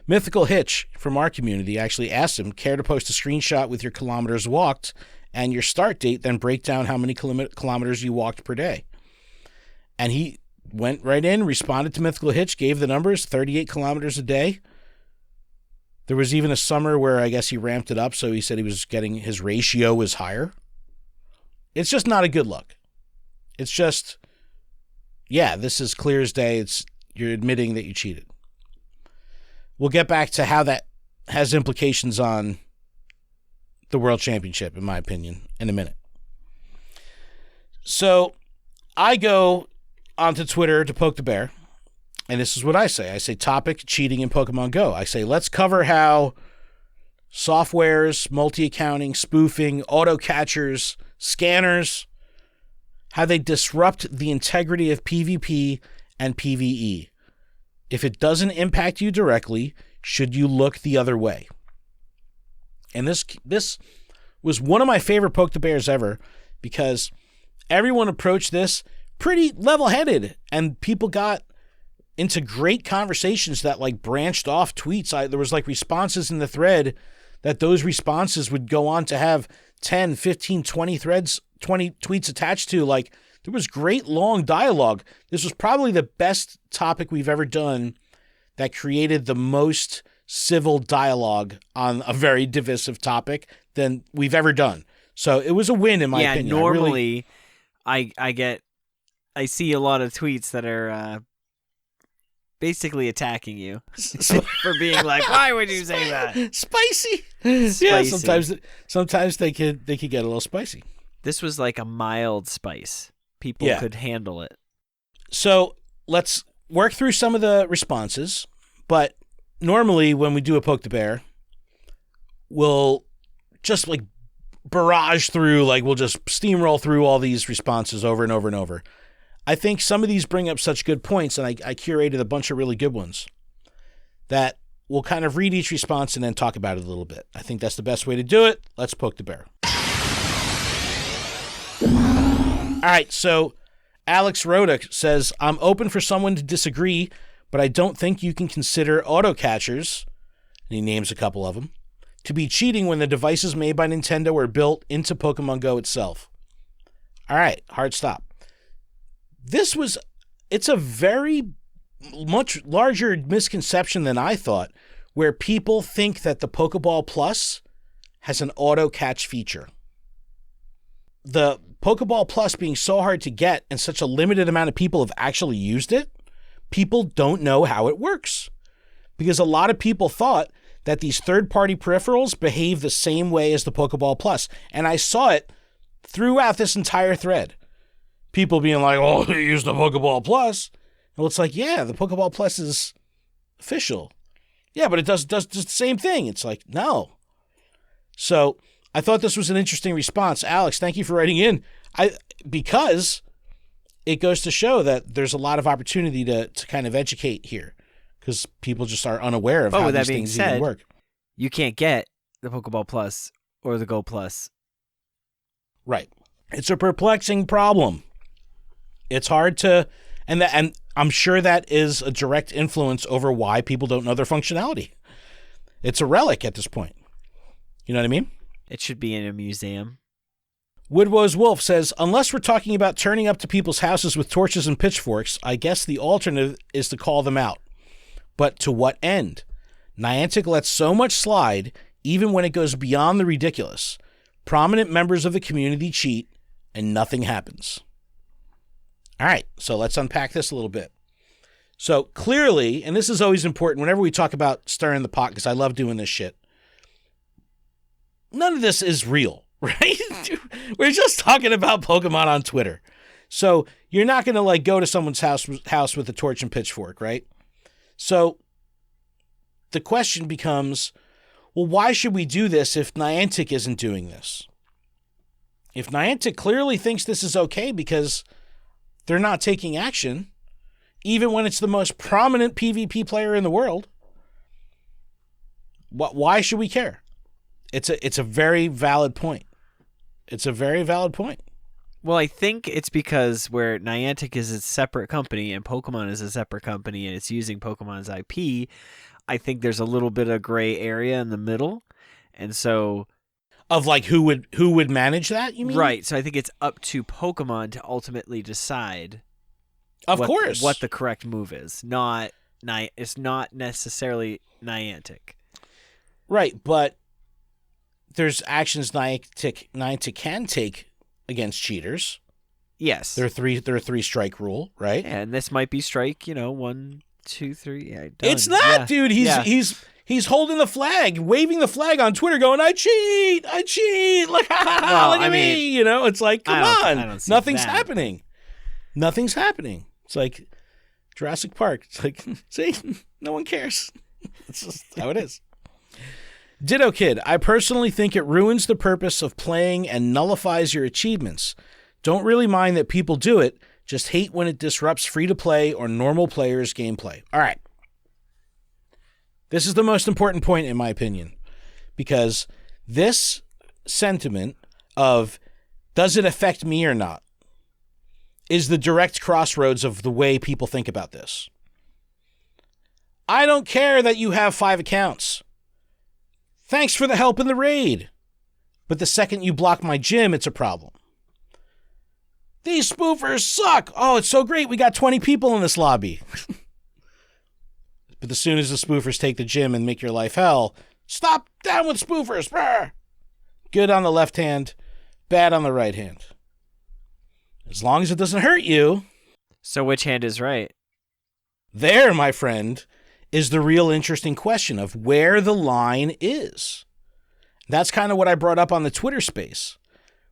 Mythical Hitch from our community actually asked him, care to post a screenshot with your kilometers walked and your start date, then break down how many kilometers you walked per day. And he went right in, responded to Mythical Hitch, gave the numbers, 38 kilometers a day. There was even a summer where I guess he ramped it up, so he said his ratio was higher. It's just not a good look. It's just, this is clear as day. You're admitting that you cheated. We'll get back to how that has implications on the World Championship, in my opinion, in a minute. So I go onto Twitter to Poke the Bear, and this is what I say. I say, topic, cheating in Pokemon Go. I say, let's cover how softwares, multi-accounting, spoofing, auto-catchers, scanners, how they disrupt the integrity of PvP and PvE. If it doesn't impact you directly, should you look the other way? And this was one of my favorite Poke the Bears ever, because everyone approached this pretty level-headed, and people got into great conversations that like branched off tweets. There was like responses in the thread that those responses would go on to have 10, 15, 20 threads, 20 tweets attached to. Like, there was great long dialogue. This was probably the best topic we've ever done that created the most civil dialogue on a very divisive topic than we've ever done. So it was a win in my opinion. Yeah, normally I see a lot of tweets that are basically attacking you for being like, why would you say that? Spicy. Spicy. Yeah, sometimes they could get a little spicy. This was like a mild spice. People could handle it. So let's work through some of the responses. But normally when we do a Poke the Bear, we'll just like barrage through, like we'll just steamroll through all these responses over and over and over. I think some of these bring up such good points, and I curated a bunch of really good ones that we'll kind of read each response and then talk about it a little bit. I think that's the best way to do it. Let's Poke the Bear. All right, so Alex Roddick says, I'm open for someone to disagree, but I don't think you can consider auto catchers, and he names a couple of them, to be cheating when the devices made by Nintendo were built into Pokemon Go itself. All right, hard stop. It's a very much larger misconception than I thought, where people think that the Pokeball Plus has an auto catch feature. The Pokeball Plus being so hard to get and such a limited amount of people have actually used it, people don't know how it works. Because a lot of people thought that these third-party peripherals behave the same way as the Pokeball Plus. And I saw it throughout this entire thread. People being like, oh, they use the Pokeball Plus. Well, it's like, yeah, the Pokeball Plus is official. Yeah, but it does the same thing. It's like, no. So I thought this was an interesting response. Alex, thank you for writing in. Because it goes to show that there's a lot of opportunity to kind of educate here. Because people just are unaware of how these things even work. You can't get the Pokeball Plus or the Go Plus. Right. It's a perplexing problem. It's hard to, and I'm sure that is a direct influence over why people don't know their functionality. It's a relic at this point. You know what I mean? It should be in a museum. Woodwoes Wolf says, unless we're talking about turning up to people's houses with torches and pitchforks, I guess the alternative is to call them out. But to what end? Niantic lets so much slide, even when it goes beyond the ridiculous. Prominent members of the community cheat, and nothing happens. All right, so let's unpack this a little bit. So clearly, and this is always important whenever we talk about stirring the pot, because I love doing this shit, none of this is real, right? We're just talking about Pokemon on Twitter. So you're not going to like go to someone's house with a torch and pitchfork, right? So the question becomes, well, why should we do this if Niantic isn't doing this? If Niantic clearly thinks this is okay because they're not taking action, even when it's the most prominent PvP player in the world, why should we care? It's a very valid point. It's a very valid point. Well, I think it's because where Niantic is a separate company and Pokemon is a separate company and it's using Pokemon's IP, I think there's a little bit of gray area in the middle. And so of like who would manage that, you mean? Right. So I think it's up to Pokemon to ultimately decide what the correct move is. It's not necessarily Niantic. Right, but there's actions Niantic can take against cheaters. Yes. They're a 3 strike rule, right? And this might be strike, 1, 2, 3. Yeah, done. It's not, dude. He's holding the flag, waving the flag on Twitter, going, I cheat. Look, look at me. It's like, come on. Nothing's happening. Nothing's happening. It's like Jurassic Park. It's like, see, no one cares. It's just how it is. Ditto Kid, I personally think it ruins the purpose of playing and nullifies your achievements. Don't really mind that people do it, just hate when it disrupts free-to-play or normal players' gameplay. All right. This is the most important point, in my opinion, because this sentiment of does it affect me or not is the direct crossroads of the way people think about this. I don't care that you have 5 accounts. Thanks for the help in the raid. But the second you block my gym, it's a problem. These spoofers suck. Oh, it's so great. We got 20 people in this lobby. But as soon as the spoofers take the gym and make your life hell, stop, down with spoofers. Brr. Good on the left hand, bad on the right hand. As long as it doesn't hurt you. So which hand is right? There, my friend, is the real interesting question of where the line is. That's kind of what I brought up on the Twitter space.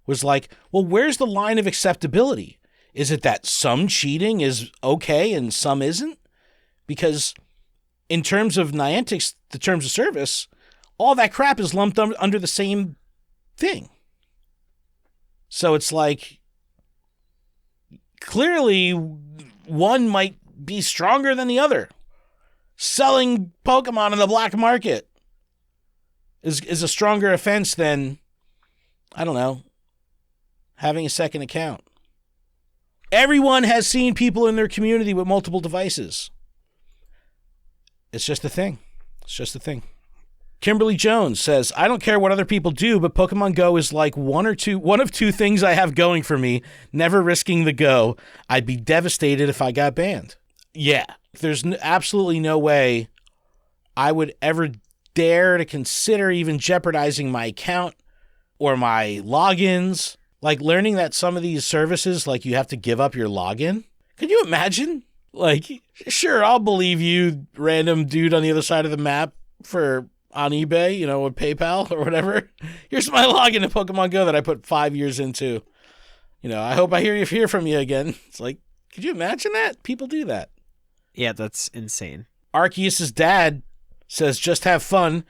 Was like, well, where's the line of acceptability? Is it that some cheating is okay and some isn't? Because in terms of Niantic's, the terms of service, all that crap is lumped under the same thing. So it's like, clearly one might be stronger than the other. Selling Pokemon in the black market is a stronger offense than, I don't know, having a second account. Everyone has seen people in their community with multiple devices. It's just a thing. It's just a thing. Kimberly Jones says, I don't care what other people do, but Pokemon Go is like one of two things I have going for me, never risking the Go. I'd be devastated if I got banned. Yeah, there's absolutely no way I would ever dare to consider even jeopardizing my account or my logins. Like learning that some of these services, like you have to give up your login. Could you imagine? Like, sure, I'll believe you, random dude on the other side of the map on eBay, with PayPal or whatever. Here's my login to Pokemon Go that I put 5 years into. I hope I hear from you again. It's like, could you imagine that? People do that. Yeah, that's insane. Arceus' dad says, just have fun.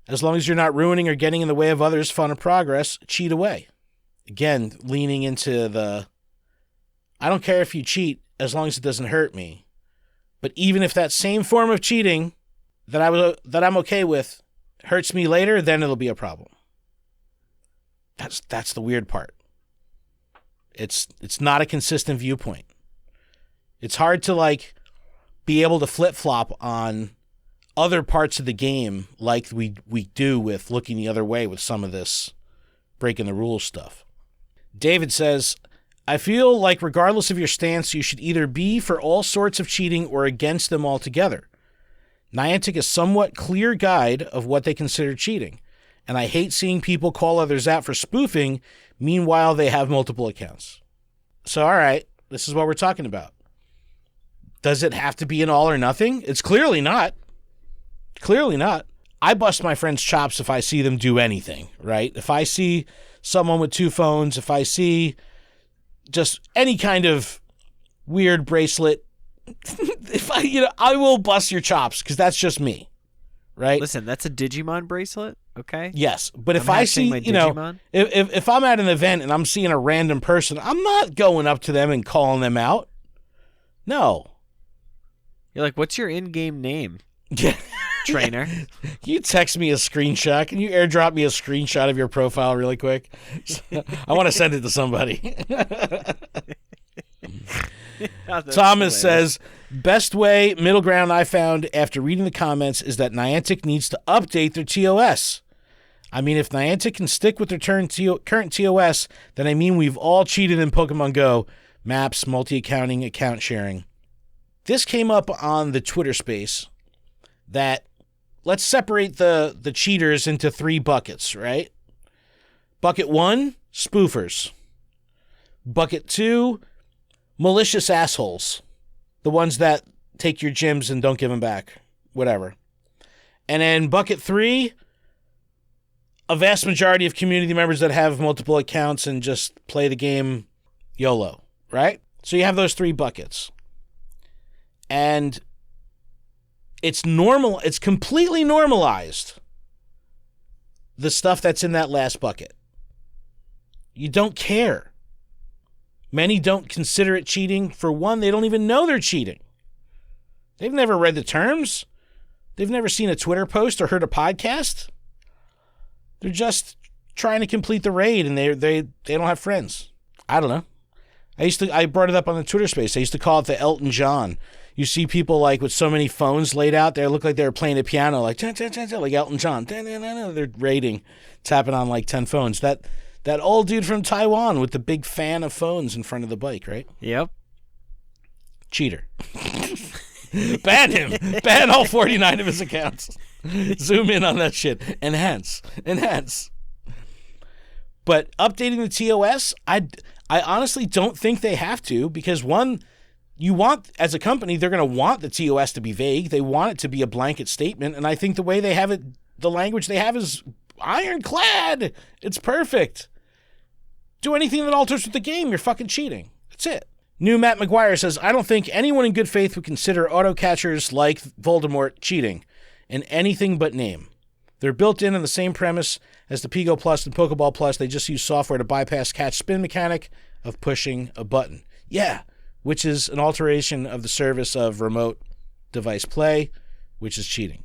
As long as you're not ruining or getting in the way of others' fun or progress, cheat away. Again, leaning into I don't care if you cheat as long as it doesn't hurt me. But even if that same form of cheating that I'm okay with hurts me later, then it'll be a problem. That's the weird part. It's not a consistent viewpoint. It's hard to be able to flip-flop on other parts of the game like we do with looking the other way with some of this breaking the rules stuff. David says, I feel like regardless of your stance, you should either be for all sorts of cheating or against them altogether. Niantic is somewhat clear guide of what they consider cheating, and I hate seeing people call others out for spoofing, meanwhile they have multiple accounts. So, all right, this is what we're talking about. Does it have to be an all or nothing? It's clearly not. Clearly not. I bust my friends' chops if I see them do anything, right? If I see someone with two phones, if I see just any kind of weird bracelet, I will bust your chops because that's just me, right? Listen, that's a Digimon bracelet, okay? Yes, but if I see, if I'm at an event and I'm seeing a random person, I'm not going up to them and calling them out. No. You're like, what's your in-game name? Yeah. Trainer. You text me a screenshot. Can you airdrop me a screenshot of your profile really quick? I want to send it to somebody. Thomas says, best way, middle ground I found after reading the comments is that Niantic needs to update their TOS. I mean, if Niantic can stick with their current TOS, then I mean we've all cheated in Pokemon Go. Maps, multi-accounting, account sharing. This came up on the Twitter space that let's separate the cheaters into 3 buckets, right? Bucket 1, spoofers. Bucket 2, malicious assholes. The ones that take your gems and don't give them back. Whatever. And then bucket 3, a vast majority of community members that have multiple accounts and just play the game YOLO, right? So you have those 3 buckets. And it's normal. It's completely normalized. The stuff that's in that last bucket. You don't care. Many don't consider it cheating. For one, they don't even know they're cheating. They've never read the terms. They've never seen a Twitter post or heard a podcast. They're just trying to complete the raid and they don't have friends. I don't know. I brought it up on the Twitter space. I used to call it the Elton John. You see people with so many phones laid out there, look like they were playing a piano, like Elton John. They're raiding, tapping on 10 phones. That old dude from Taiwan with the big fan of phones in front of the bike, right? Yep. Cheater. Ban him. Ban all 49 of his accounts. Zoom in on that shit. Enhance. But updating the TOS, I honestly don't think they have to because one, as a company, they're going to want the TOS to be vague. They want it to be a blanket statement. And I think the way they have it, the language they have is ironclad. It's perfect. Do anything that alters with the game, you're fucking cheating. That's it. New Matt McGuire says, I don't think anyone in good faith would consider auto catchers like Voldemort cheating in anything but name. They're built in on the same premise as the Pigo Plus and Pokeball Plus. They just use software to bypass catch spin mechanic of pushing a button. Yeah, which is an alteration of the service of remote device play, which is cheating.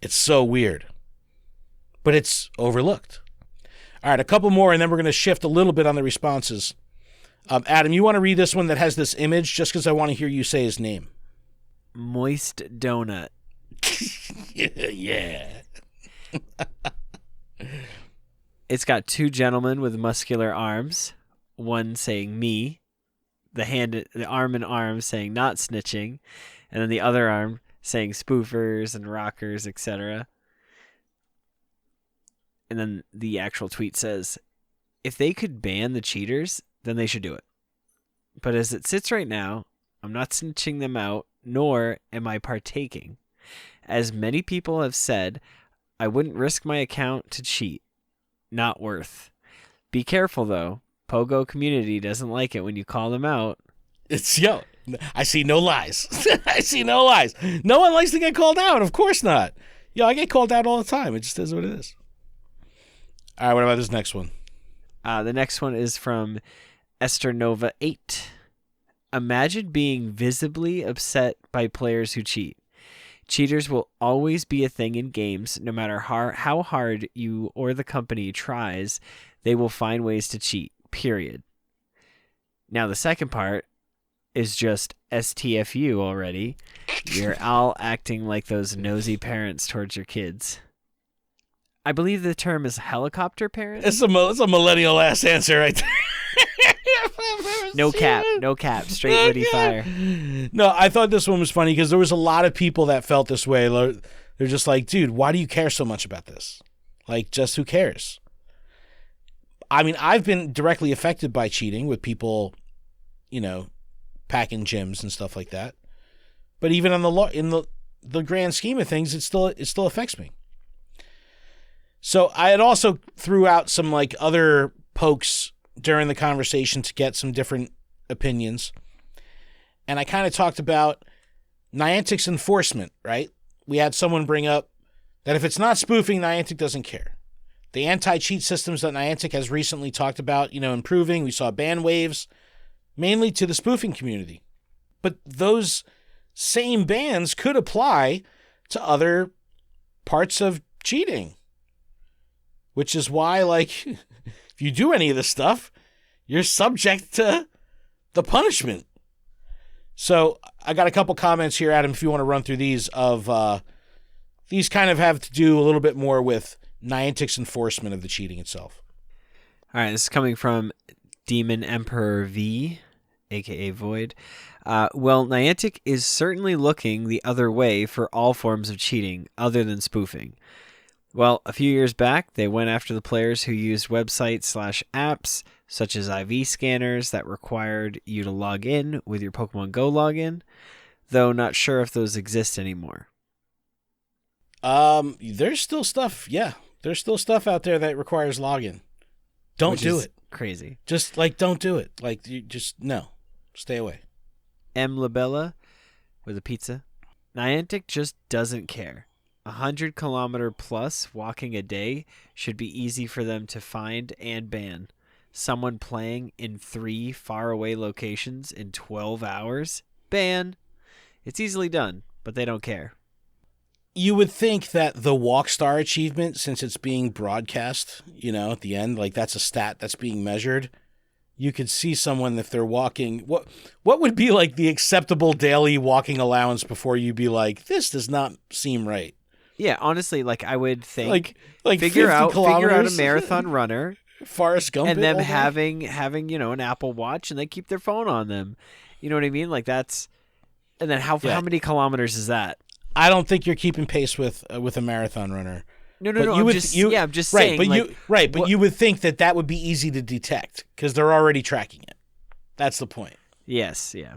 It's so weird. But it's overlooked. All right, a couple more, and then we're going to shift a little bit on the responses. Adam, you want to read this one that has this image just because I want to hear you say his name? Moist Donut. Yeah. It's got two gentlemen with muscular arms, one saying me, the arm in arm saying not snitching, and then the other arm saying spoofers and rockers, etc. And then the actual tweet says, if they could ban the cheaters, then they should do it. But as it sits right now, I'm not snitching them out, nor am I partaking. As many people have said, I wouldn't risk my account to cheat. Not worth. Be careful, though. Pogo community doesn't like it when you call them out. I see no lies. I see no lies. No one likes to get called out. Of course not. I get called out all the time. It just is what it is. All right, what about this next one? The next one is from Esther Nova 8. Imagine being visibly upset by players who cheat. Cheaters will always be a thing in games. No matter how hard you or the company tries, they will find ways to cheat, period. Now, the second part is just STFU already. You're all acting like those nosy parents towards your kids. I believe the term is helicopter parent. It's a millennial-ass answer right there. No cap. Straight witty fire. No, I thought this one was funny because there was a lot of people that felt this way. They're just like, dude, why do you care so much about this? Like, just who cares? I mean, I've been directly affected by cheating with people, packing gyms and stuff like that. But even in the grand scheme of things, it still affects me. So I had also threw out some other pokes during the conversation to get some different opinions. And I kind of talked about Niantic's enforcement, right? We had someone bring up that if it's not spoofing, Niantic doesn't care. The anti-cheat systems that Niantic has recently talked about, improving, we saw ban waves, mainly to the spoofing community. But those same bans could apply to other parts of cheating. Which is why, if you do any of this stuff, you're subject to the punishment. So I got a couple comments here, Adam, if you want to run through these these kind of have to do a little bit more with Niantic's enforcement of the cheating itself. All right, this is coming from Demon Emperor V, a.k.a. Void. Well, Niantic is certainly looking the other way for all forms of cheating other than spoofing. Well, a few years back, they went after the players who used websites/apps such as IV scanners that required you to log in with your Pokemon Go login, though not sure if those exist anymore. There's still stuff, yeah. There's still stuff out there that requires login. Don't do it. Crazy. Just, don't do it. No. Stay away. M. Labella with a pizza. Niantic just doesn't care. 100-kilometer plus walking a day should be easy for them to find and ban. Someone playing in 3 faraway locations in 12 hours? Ban. It's easily done, but they don't care. You would think that the Walkstar achievement, since it's being broadcast, at the end, that's a stat that's being measured, you could see someone if they're walking. What would be the acceptable daily walking allowance before you'd be like, this does not seem right? Yeah, honestly, I would think figure out a marathon runner, Forrest Gump, and them having an Apple Watch, and they keep their phone on them. You know what I mean? That's, and then how many kilometers is that? I don't think you're keeping pace with a marathon runner. No. I'm just saying. But you would think that would be easy to detect because they're already tracking it. That's the point. Yes, yeah.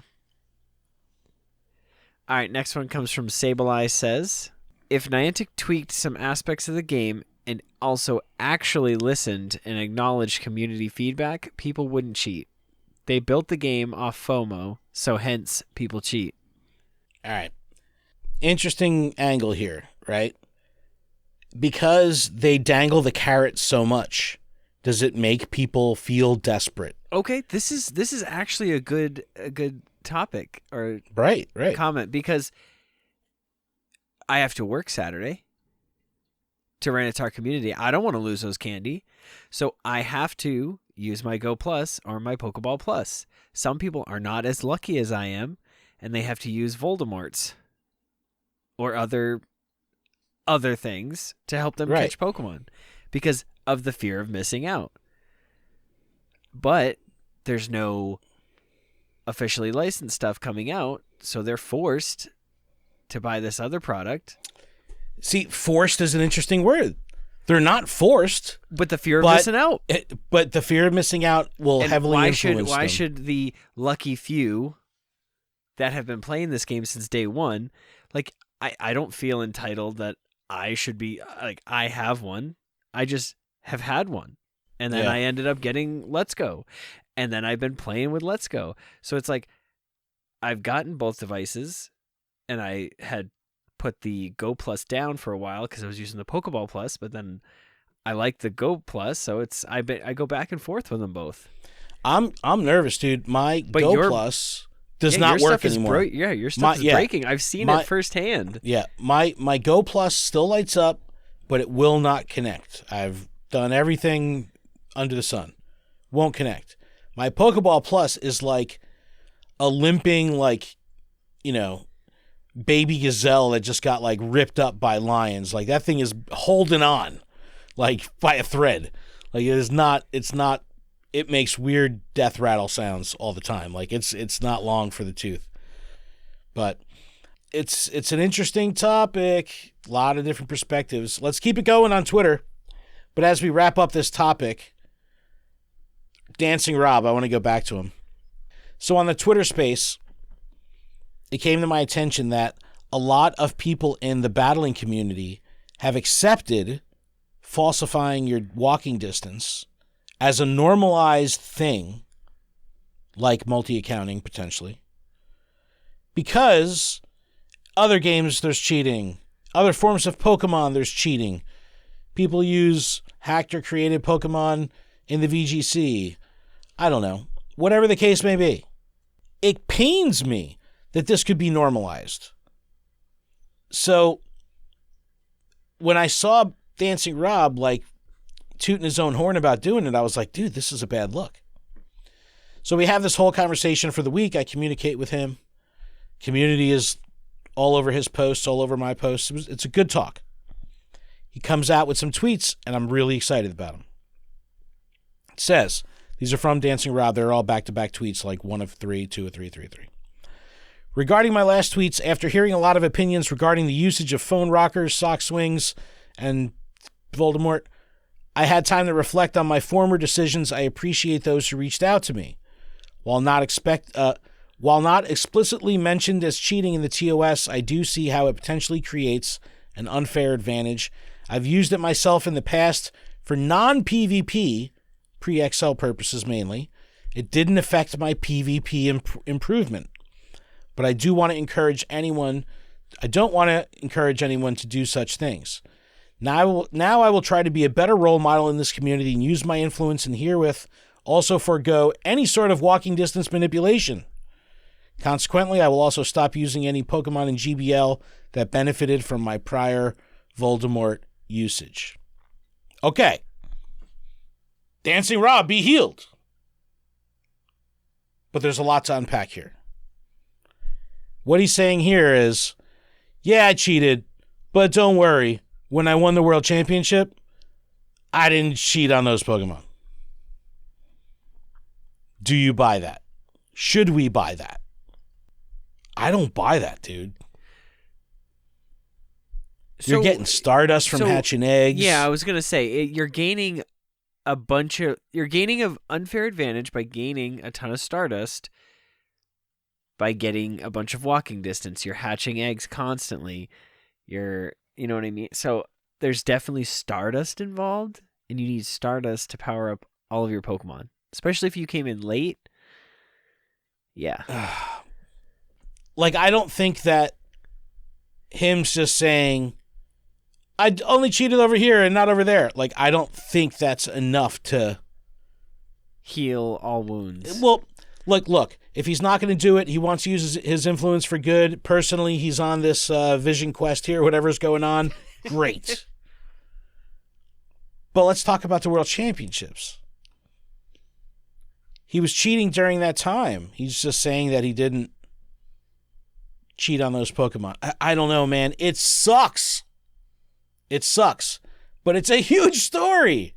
All right, next one comes from Sableye says, if Niantic tweaked some aspects of the game and also actually listened and acknowledged community feedback, people wouldn't cheat. They built the game off FOMO, so hence people cheat. All right. Interesting angle here, right? Because they dangle the carrot so much, does it make people feel desperate? Okay, this is actually a good topic or right comment, because I have to work Saturday to run into our community. I don't want to lose those candy, so I have to use my Go Plus or my Pokeball Plus. Some people are not as lucky as I am, and they have to use Voldemort's or other things to help them catch Pokemon because of the fear of missing out. But there's no officially licensed stuff coming out, so they're forced to buy this other product. See, forced is an interesting word. They're not forced. But the fear of missing out. But the fear of missing out will heavily influence them. Why should the lucky few that have been playing this game since day one, like, I don't feel entitled that I should be, like, I have one. I just have had one. And then I ended up getting Let's Go. And then I've been playing with Let's Go. So it's like, I've gotten both devices, and I had put the Go Plus down for a while because I was using the Pokeball Plus, but then I like the Go Plus, so I go back and forth with them both. I'm nervous, dude. My Go Plus does not work anymore. Your stuff is breaking. I've seen it firsthand. Yeah, my Go Plus still lights up, but it will not connect. I've done everything under the sun. Won't connect. My Pokeball Plus is like a limping, like, baby gazelle that just got like ripped up by lions. Like, that thing is holding on like by a thread. Like, it makes weird death rattle sounds all the time. Like, it's not long for the tooth. But it's an interesting topic. A lot of different perspectives. Let's keep it going on Twitter. But as we wrap up this topic, Dancing Rob, I want to go back to him. So on the Twitter space, it came to my attention that a lot of people in the battling community have accepted falsifying your walking distance as a normalized thing, like multi-accounting potentially, because other games there's cheating, other forms of Pokemon there's cheating. People use hacked or created Pokemon in the VGC. I don't know. Whatever the case may be. It pains me that this could be normalized. So when I saw Dancing Rob like tooting his own horn about doing it, I was like, dude, this is a bad look. So we have this whole conversation for the week. I communicate with him. Community is all over his posts, all over my posts. It's a good talk. He comes out with some tweets, and I'm really excited about them. It says, these are from Dancing Rob. They're all back-to-back tweets, like 1 of 3, 2 of 3, 3 of 3. Regarding my last tweets, after hearing a lot of opinions regarding the usage of phone rockers, sock swings, and Voldemort, I had time to reflect on my former decisions. I appreciate those who reached out to me. While not explicitly mentioned as cheating in the TOS, I do see how it potentially creates an unfair advantage. I've used it myself in the past for non-PvP, pre-XL purposes mainly. It didn't affect my PvP improvement. But I don't want to encourage anyone to do such things. Now I will try to be a better role model in this community and use my influence, and herewith also forego any sort of walking distance manipulation. Consequently, I will also stop using any Pokemon in GBL that benefited from my prior Voldemort usage. Okay. Dancing Rob, be healed. But there's a lot to unpack here. What he's saying here is, yeah, I cheated, but don't worry. When I won the World Championship, I didn't cheat on those Pokemon. Do you buy that? Should we buy that? I don't buy that, dude. You're getting Stardust from hatching eggs. Yeah, I was going to say, you're gaining an unfair advantage by gaining a ton of Stardust. by getting a bunch of walking distance. You're hatching eggs constantly. You know what I mean? So there's definitely Stardust involved, and you need Stardust to power up all of your Pokemon, especially if you came in late. Yeah. Like, I don't think that him's just saying, I only cheated over here and not over there. Like, I don't think that's enough to heal all wounds. Well, look, if he's not going to do it, he wants to use his influence for good. Personally, he's on this vision quest here, whatever's going on. Great. But let's talk about the World Championships. He was cheating during that time. He's just saying that he didn't cheat on those Pokemon. I don't know, man. It sucks. It sucks. But it's a huge story.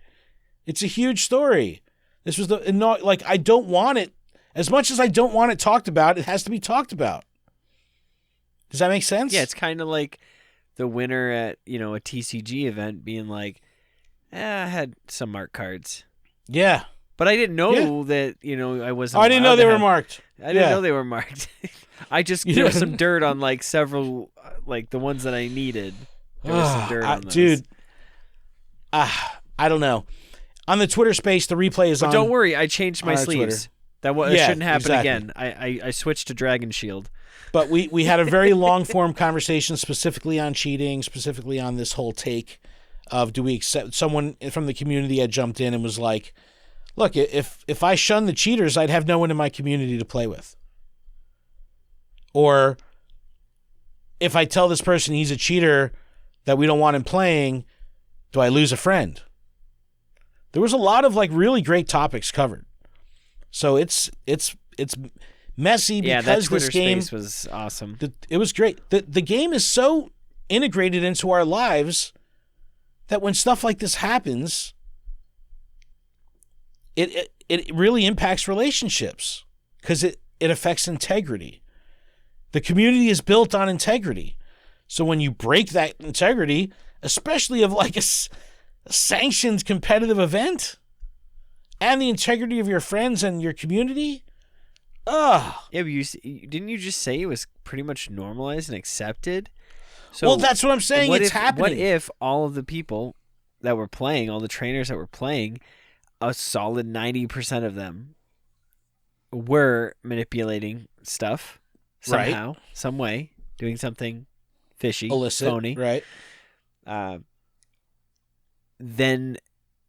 It's a huge story. This was I don't want it. As much as I don't want it talked about, it has to be talked about. Does that make sense? Yeah, it's kind of like the winner at, a TCG event being like, I had some mark cards. Yeah. But I didn't know that, I wasn't. I didn't know they were marked. I didn't know they were marked. I just threw some dirt on several, the ones that I needed. There was some dirt on those. Dude, I don't know. On the Twitter space, the replay is on. Don't worry, I changed my sleeves. Twitter. It shouldn't happen again. I switched to Dragon Shield. But we had a very long-form conversation specifically on cheating, specifically on this whole take of, do we accept... Someone from the community had jumped in and was like, look, if I shun the cheaters, I'd have no one in my community to play with. Or if I tell this person he's a cheater that we don't want him playing, do I lose a friend? There was a lot of really great topics covered. So it's messy because that Twitter this game space was awesome. It was great. The game is so integrated into our lives that when stuff like this happens, it really impacts relationships because it affects integrity. The community is built on integrity. So when you break that integrity, especially of a sanctioned competitive event, and the integrity of your friends and your community, Yeah, but didn't you just say it was pretty much normalized and accepted? So well, that's what I'm saying. It's happening. What if all of the people that were playing, all the trainers that were playing, a solid 90% of them were manipulating stuff somehow, right, some way, doing something fishy, illicit, phony, right? Then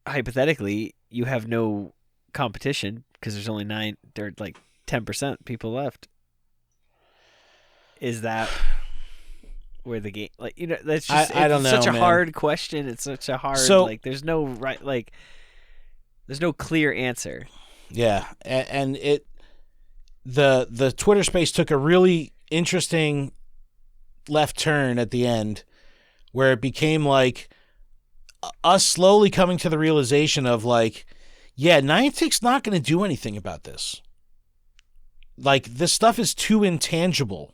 hypothetically, you have no competition because there's only 10% people left. Is that where the game, that's just, I don't know, such a man. Hard question. It's such a hard, there's no right, there's no clear answer. Yeah. And the Twitter space took a really interesting left turn at the end where it became us slowly coming to the realization of Niantic's not going to do anything about this. This stuff is too intangible.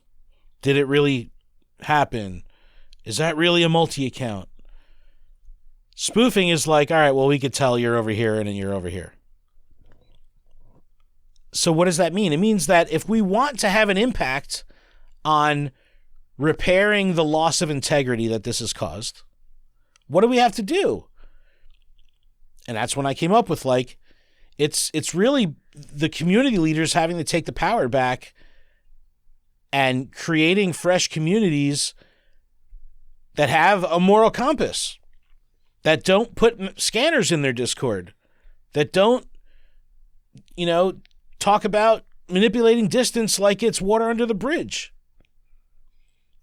Did it really happen? Is that really a multi-account? Spoofing is all right, well, we could tell you're over here and then you're over here. So what does that mean? It means that if we want to have an impact on repairing the loss of integrity that this has caused, what do we have to do? And that's when I came up with it's really the community leaders having to take the power back and creating fresh communities that have a moral compass, that don't put scanners in their Discord, that don't, talk about manipulating distance like it's water under the bridge.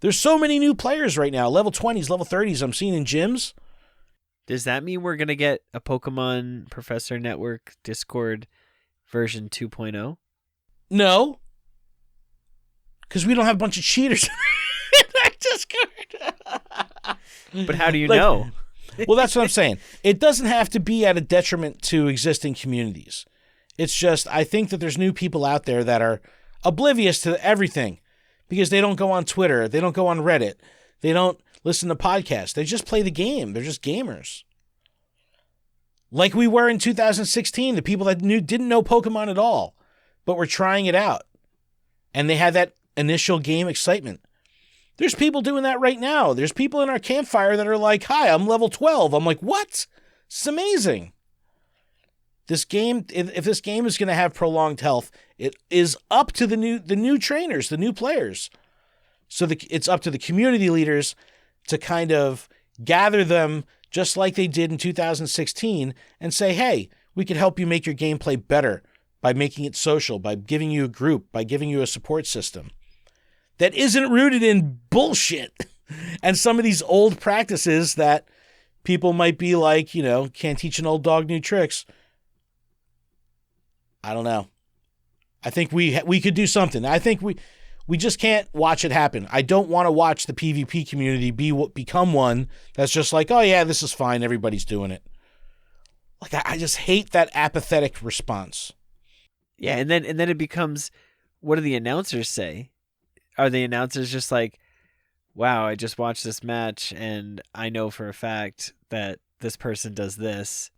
There's so many new players right now, level 20s, level 30s I'm seeing in gyms. Does that mean we're going to get a Pokemon Professor Network Discord version 2.0? No. Because we don't have a bunch of cheaters in that Discord. But how do you know? Well, that's what I'm saying. It doesn't have to be at a detriment to existing communities. It's just, I think that there's new people out there that are oblivious to everything because they don't go on Twitter. They don't go on Reddit. They don't listen to podcasts. They just play the game. They're just gamers. Like we were in 2016, the people that didn't know Pokemon at all, but were trying it out. and they had that initial game excitement. There's people doing that right now. There's people in our campfire that are like, hi, I'm level 12. I'm like, what? It's amazing. This game, if this game is going to have prolonged health, it is up to the new trainers, the new players. So it's up to the community leaders to kind of gather them just like they did in 2016 and say, hey, we can help you make your gameplay better by making it social, by giving you a group, by giving you a support system that isn't rooted in bullshit and some of these old practices that people might be like, can't teach an old dog new tricks. I don't know. I think we could do something. I think we just can't watch it happen. I don't want to watch the PvP community become one that's just like, oh yeah, this is fine. Everybody's doing it. Like, I just hate that apathetic response. Yeah, and then it becomes, what do the announcers say? Are the announcers just like, wow, I just watched this match and I know for a fact that this person does this.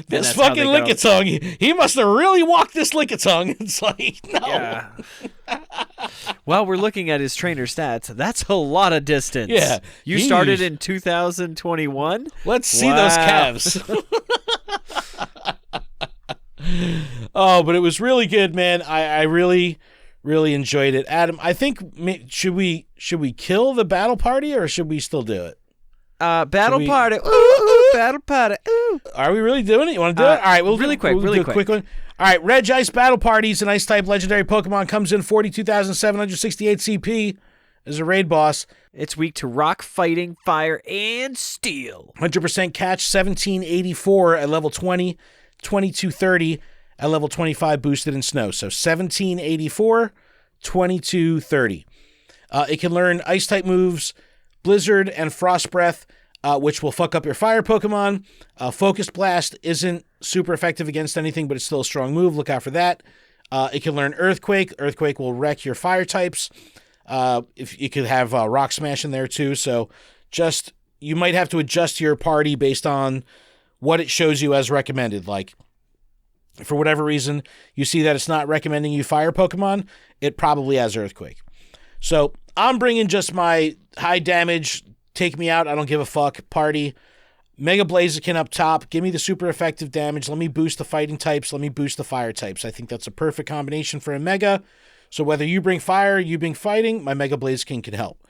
This fucking Lickitung, he must have really walked this Lickitung. It's like, no. Yeah. Well, we're looking at his trainer stats. That's a lot of distance. Yeah. You started in 2021? Let's see those calves. Oh, but it was really good, man. I really, really enjoyed it. Adam, I think, should we kill the battle party or should we still do it? Battle party. Ooh, battle party. Ooh. Are we really doing it? You want to do it? All right, we'll do a quick one. All right, Reg Ice Battle Parties, an Ice-type legendary Pokemon, comes in 42,768 CP as a raid boss. It's weak to rock, fighting, fire, and steel. 100% catch, 1784 at level 20, 2230 at level 25 boosted in snow. So 1784, 2230. It can learn Ice-type moves, Blizzard and Frost Breath, which will fuck up your fire Pokemon. Focused Blast isn't super effective against anything, but it's still a strong move. Look out for that. It can learn Earthquake. Earthquake will wreck your fire types. If you could have Rock Smash in there too. So just, you might have to adjust your party based on what it shows you as recommended. Like, for whatever reason, you see that it's not recommending you fire Pokemon, it probably has Earthquake. So I'm bringing just my high damage, take me out, I don't give a fuck party. Mega Blaziken up top. Give me the super effective damage. Let me boost the fighting types. Let me boost the fire types. I think that's a perfect combination for a Mega. So whether you bring fire, you bring fighting, my Mega Blaziken can help.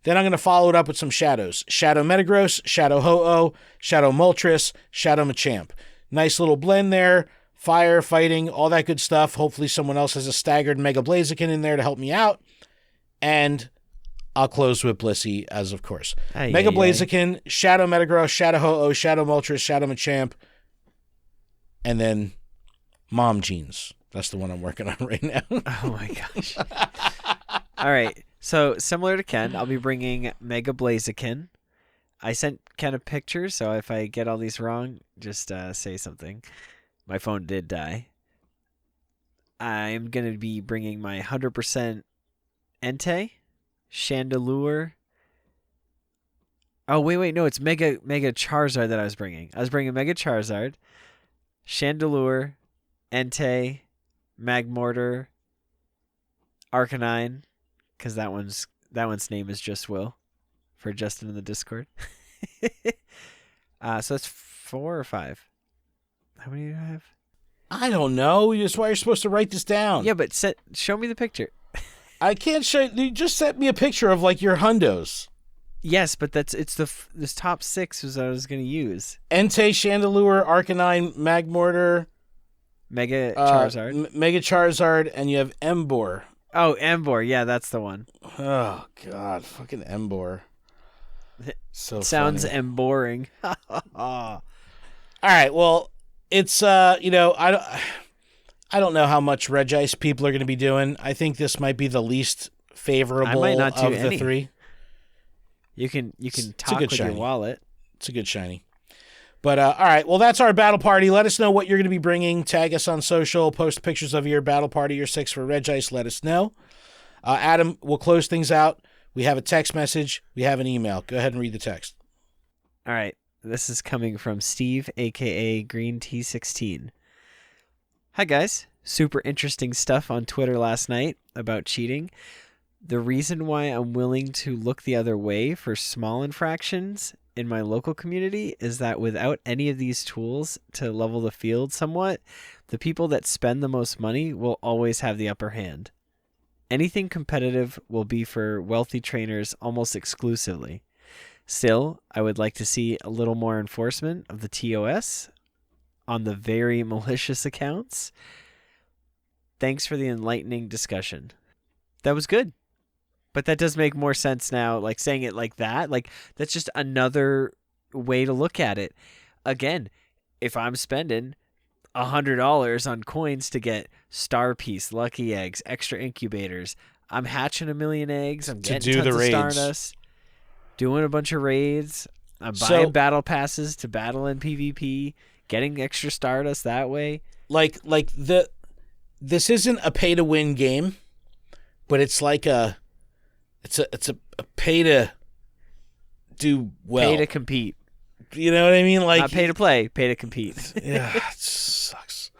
Then I'm going to follow it up with some shadows. Shadow Metagross, Shadow Ho-Oh, Shadow Moltres, Shadow Machamp. Nice little blend there. Fire, fighting, all that good stuff. Hopefully someone else has a staggered Mega Blaziken in there to help me out. And I'll close with Blissey, as of course. Mega Blaziken, Shadow Metagross, Shadow Ho-Oh, Shadow Moltres, Shadow Machamp, and then Mom Jeans. That's the one I'm working on right now. Oh my gosh. All right. So similar to Ken, I'll be bringing Mega Blaziken. I sent Ken a picture, so if I get all these wrong, just say something. My phone did die. I'm going to be bringing my 100% Entei, Chandelure. Oh, wait, no, it's Mega Charizard that I was bringing. I was bringing Mega Charizard, Chandelure, Entei, Magmortar, Arcanine, because that one's name is just Will, for Justin in the Discord. So that's 4 or 5. How many do I have? I don't know. That's why you're supposed to write this down. Yeah, but show me the picture. I can't show you. Just sent me a picture of like your hundos. Yes, but this top 6 was what I was going to use. Entei, Chandelure, Arcanine, Magmortar, Mega Charizard. Mega Charizard, and you have Emboar. Oh, Emboar. Yeah, that's the one. Oh, God. Fucking Emboar. So sounds funny. emboring. All right. Well, it's, I don't know how much Reg Ice people are going to be doing. I think this might be the least favorable of the 3. You can talk with your wallet. It's a good shiny. But, all right. Well, that's our battle party. Let us know what you're going to be bringing. Tag us on social. Post pictures of your battle party, your 6 for Reg Ice. Let us know. Adam, we'll close things out. We have a text message. We have an email. Go ahead and read the text. All right. This is coming from Steve, a.k.a. Green T16. Hi, guys. super interesting stuff on Twitter last night about cheating. The reason why I'm willing to look the other way for small infractions in my local community is that without any of these tools to level the field somewhat, the people that spend the most money will always have the upper hand. Anything competitive will be for wealthy trainers almost exclusively. Still, I would like to see a little more enforcement of the TOS on the very malicious accounts. Thanks for the enlightening discussion. That was good. But that does make more sense now, like saying it like that. Like, that's just another way to look at it. Again, if I'm spending $100 on coins to get star piece, lucky eggs, extra incubators, I'm hatching 1 million eggs, I'm getting tons of Stardust, doing a bunch of raids, I'm buying battle passes to battle in PvP, getting extra Stardust that way. This isn't a pay to win game, but it's like it's a pay to do well. Pay to compete. You know what I mean? Like, not pay to play, pay to compete. Yeah, it sucks.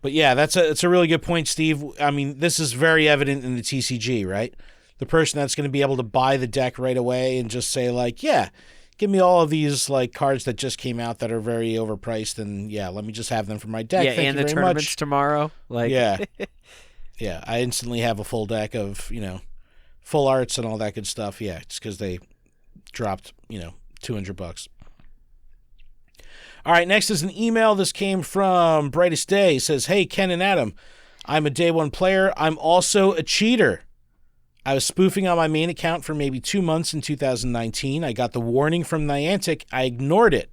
But yeah, it's a really good point, Steve. I mean, this is very evident in the TCG, right? The person that's going to be able to buy the deck right away and just say, like, yeah, give me all of these like cards that just came out that are very overpriced, and yeah, let me just have them for my deck. Yeah, Thank and you the very tournaments much. tomorrow. Like, yeah, yeah, I instantly have a full deck of full arts and all that good stuff. Yeah, just because they dropped $200. All right, next is an email. This came from Brightest Day. It says, hey, Ken and Adam, I'm a day one player. I'm also a cheater. I was spoofing on my main account for maybe 2 months in 2019. I got the warning from Niantic. I ignored it.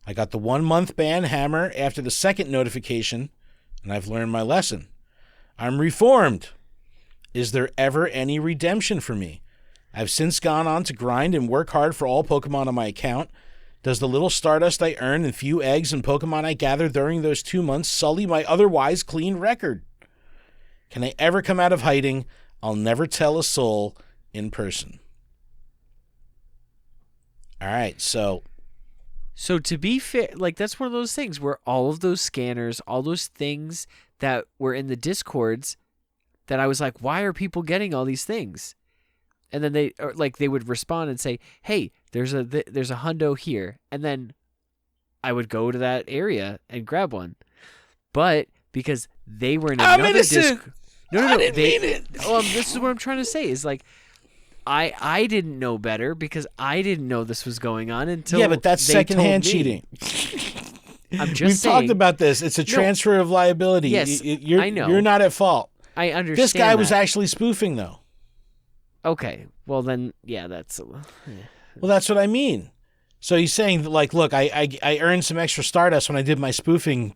I got the 1 month ban hammer after the second notification, and I've learned my lesson. I'm reformed. Is there ever any redemption for me? I've since gone on to grind and work hard for all Pokemon on my account. Does the little Stardust I earn and few eggs and Pokemon I gather during those 2 months sully my otherwise clean record? Can I ever come out of hiding? I'll never tell a soul in person. All right, so to be fair, like, that's one of those things where all of those scanners, all those things that were in the Discords that I was like, why are people getting all these things? And then they would respond and say, hey, there's a hundo here. And then I would go to that area and grab one. But because they were in another Discord. No. I didn't mean it. This is what I'm trying to say is, like, I didn't know better because I didn't know this was going on until yeah, but that's secondhand cheating. I'm just We've saying, talked about this. It's a transfer of liability. Yes, I know. You're not at fault. I understand. This guy was that. actually spoofing, though. Okay, well then, yeah, that's. Well, that's what I mean. So he's saying, like, look, I earned some extra Stardust when I did my spoofing,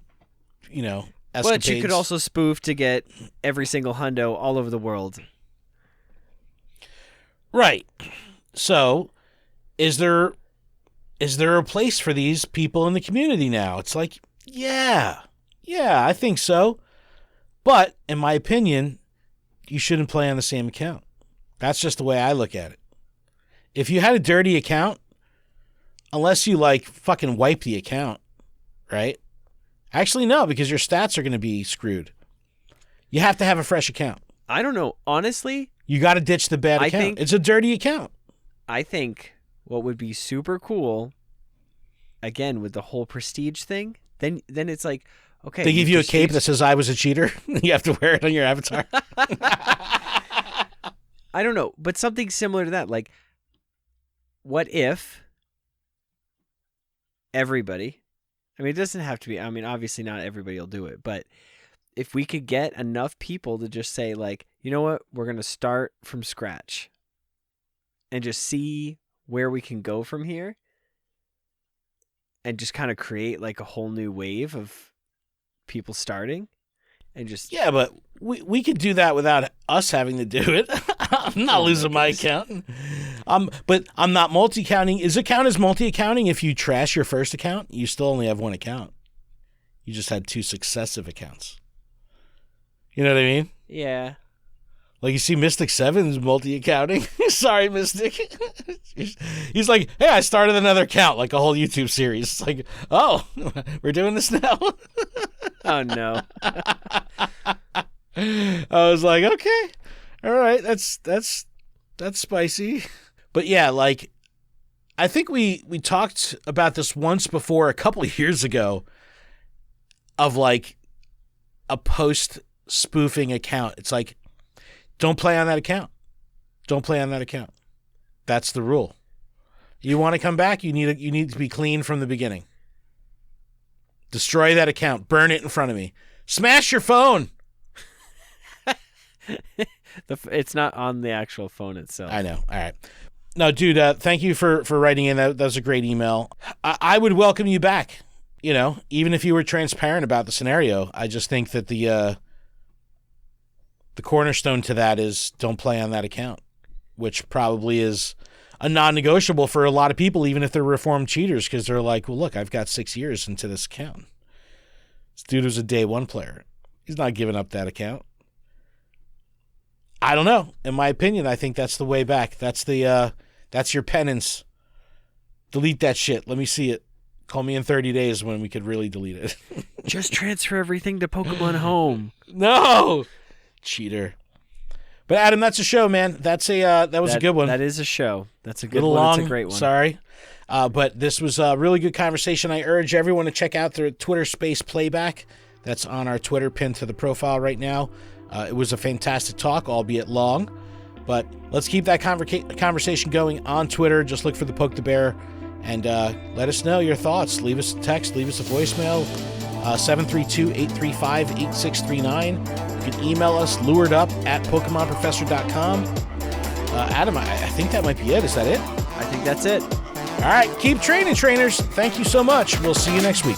escapades. But you could also spoof to get every single hundo all over the world. Right. So, is there a place for these people in the community now? It's like, yeah, I think so. But in my opinion, you shouldn't play on the same account. That's just the way I look at it. If you had a dirty account, unless you like fucking wipe the account, right? Actually, no, because your stats are going to be screwed. You have to have a fresh account. I don't know. Honestly, you got to ditch the bad account. It's a dirty account. I think what would be super cool, again, with the whole prestige thing, then it's like, okay. They give you a cape that says I was a cheater. You have to wear it on your avatar. I don't know, but something similar to that. Like, what if everybody, I mean, it doesn't have to be, I mean, obviously not everybody will do it, but if we could get enough people to just say, like, you know what, we're going to start from scratch and just see where we can go from here and just kind of create like a whole new wave of people starting and just. Yeah, but we could do that without us having to do it. I'm not losing my account. But I'm not multi-counting. Is it count as multi-accounting if you trash your first account? You still only have one account. You just had two successive accounts. You know what I mean? Yeah. Like, you see Mystic 7's multi-accounting. Sorry, Mystic. He's like, hey, I started another account, like a whole YouTube series. It's like, oh, we're doing this now? Oh, no. I was like, okay, all right, that's spicy. But yeah, like, I think we talked about this once before a couple of years ago of like a post spoofing account. It's like, don't play on that account. Don't play on that account. That's the rule. You want to come back, you need to be clean from the beginning. Destroy that account. Burn it in front of me. Smash your phone. It's not on the actual phone itself. I know. All right. No, dude, thank you for writing in. That was a great email. I would welcome you back, even if you were transparent about the scenario. I just think that the cornerstone to that is don't play on that account, which probably is a non-negotiable for a lot of people, even if they're reformed cheaters, because they're like, well, look, I've got 6 years into this account. This dude was a day one player. He's not giving up that account. I don't know. In my opinion, I think that's the way back. That's your penance. Delete that shit. Let me see it. Call me in 30 days when we could really delete it. Just transfer everything to Pokemon Home. No, cheater. But Adam, that's a show, man. That was a good one. That is a show. That's a good little one. long, it's a great one. Sorry. But this was a really good conversation. I urge everyone to check out the Twitter Space Playback. That's on our Twitter pinned to the profile right now. It was a fantastic talk, albeit long. But let's keep that conversation going on Twitter. Just look for the Poke the Bear and let us know your thoughts. Leave us a text. Leave us a voicemail. 732-835-8639. You can email us, LuredUp@PokemonProfessor.com. Adam, I think that might be it. Is that it? I think that's it. All right. Keep training, trainers. Thank you so much. We'll see you next week.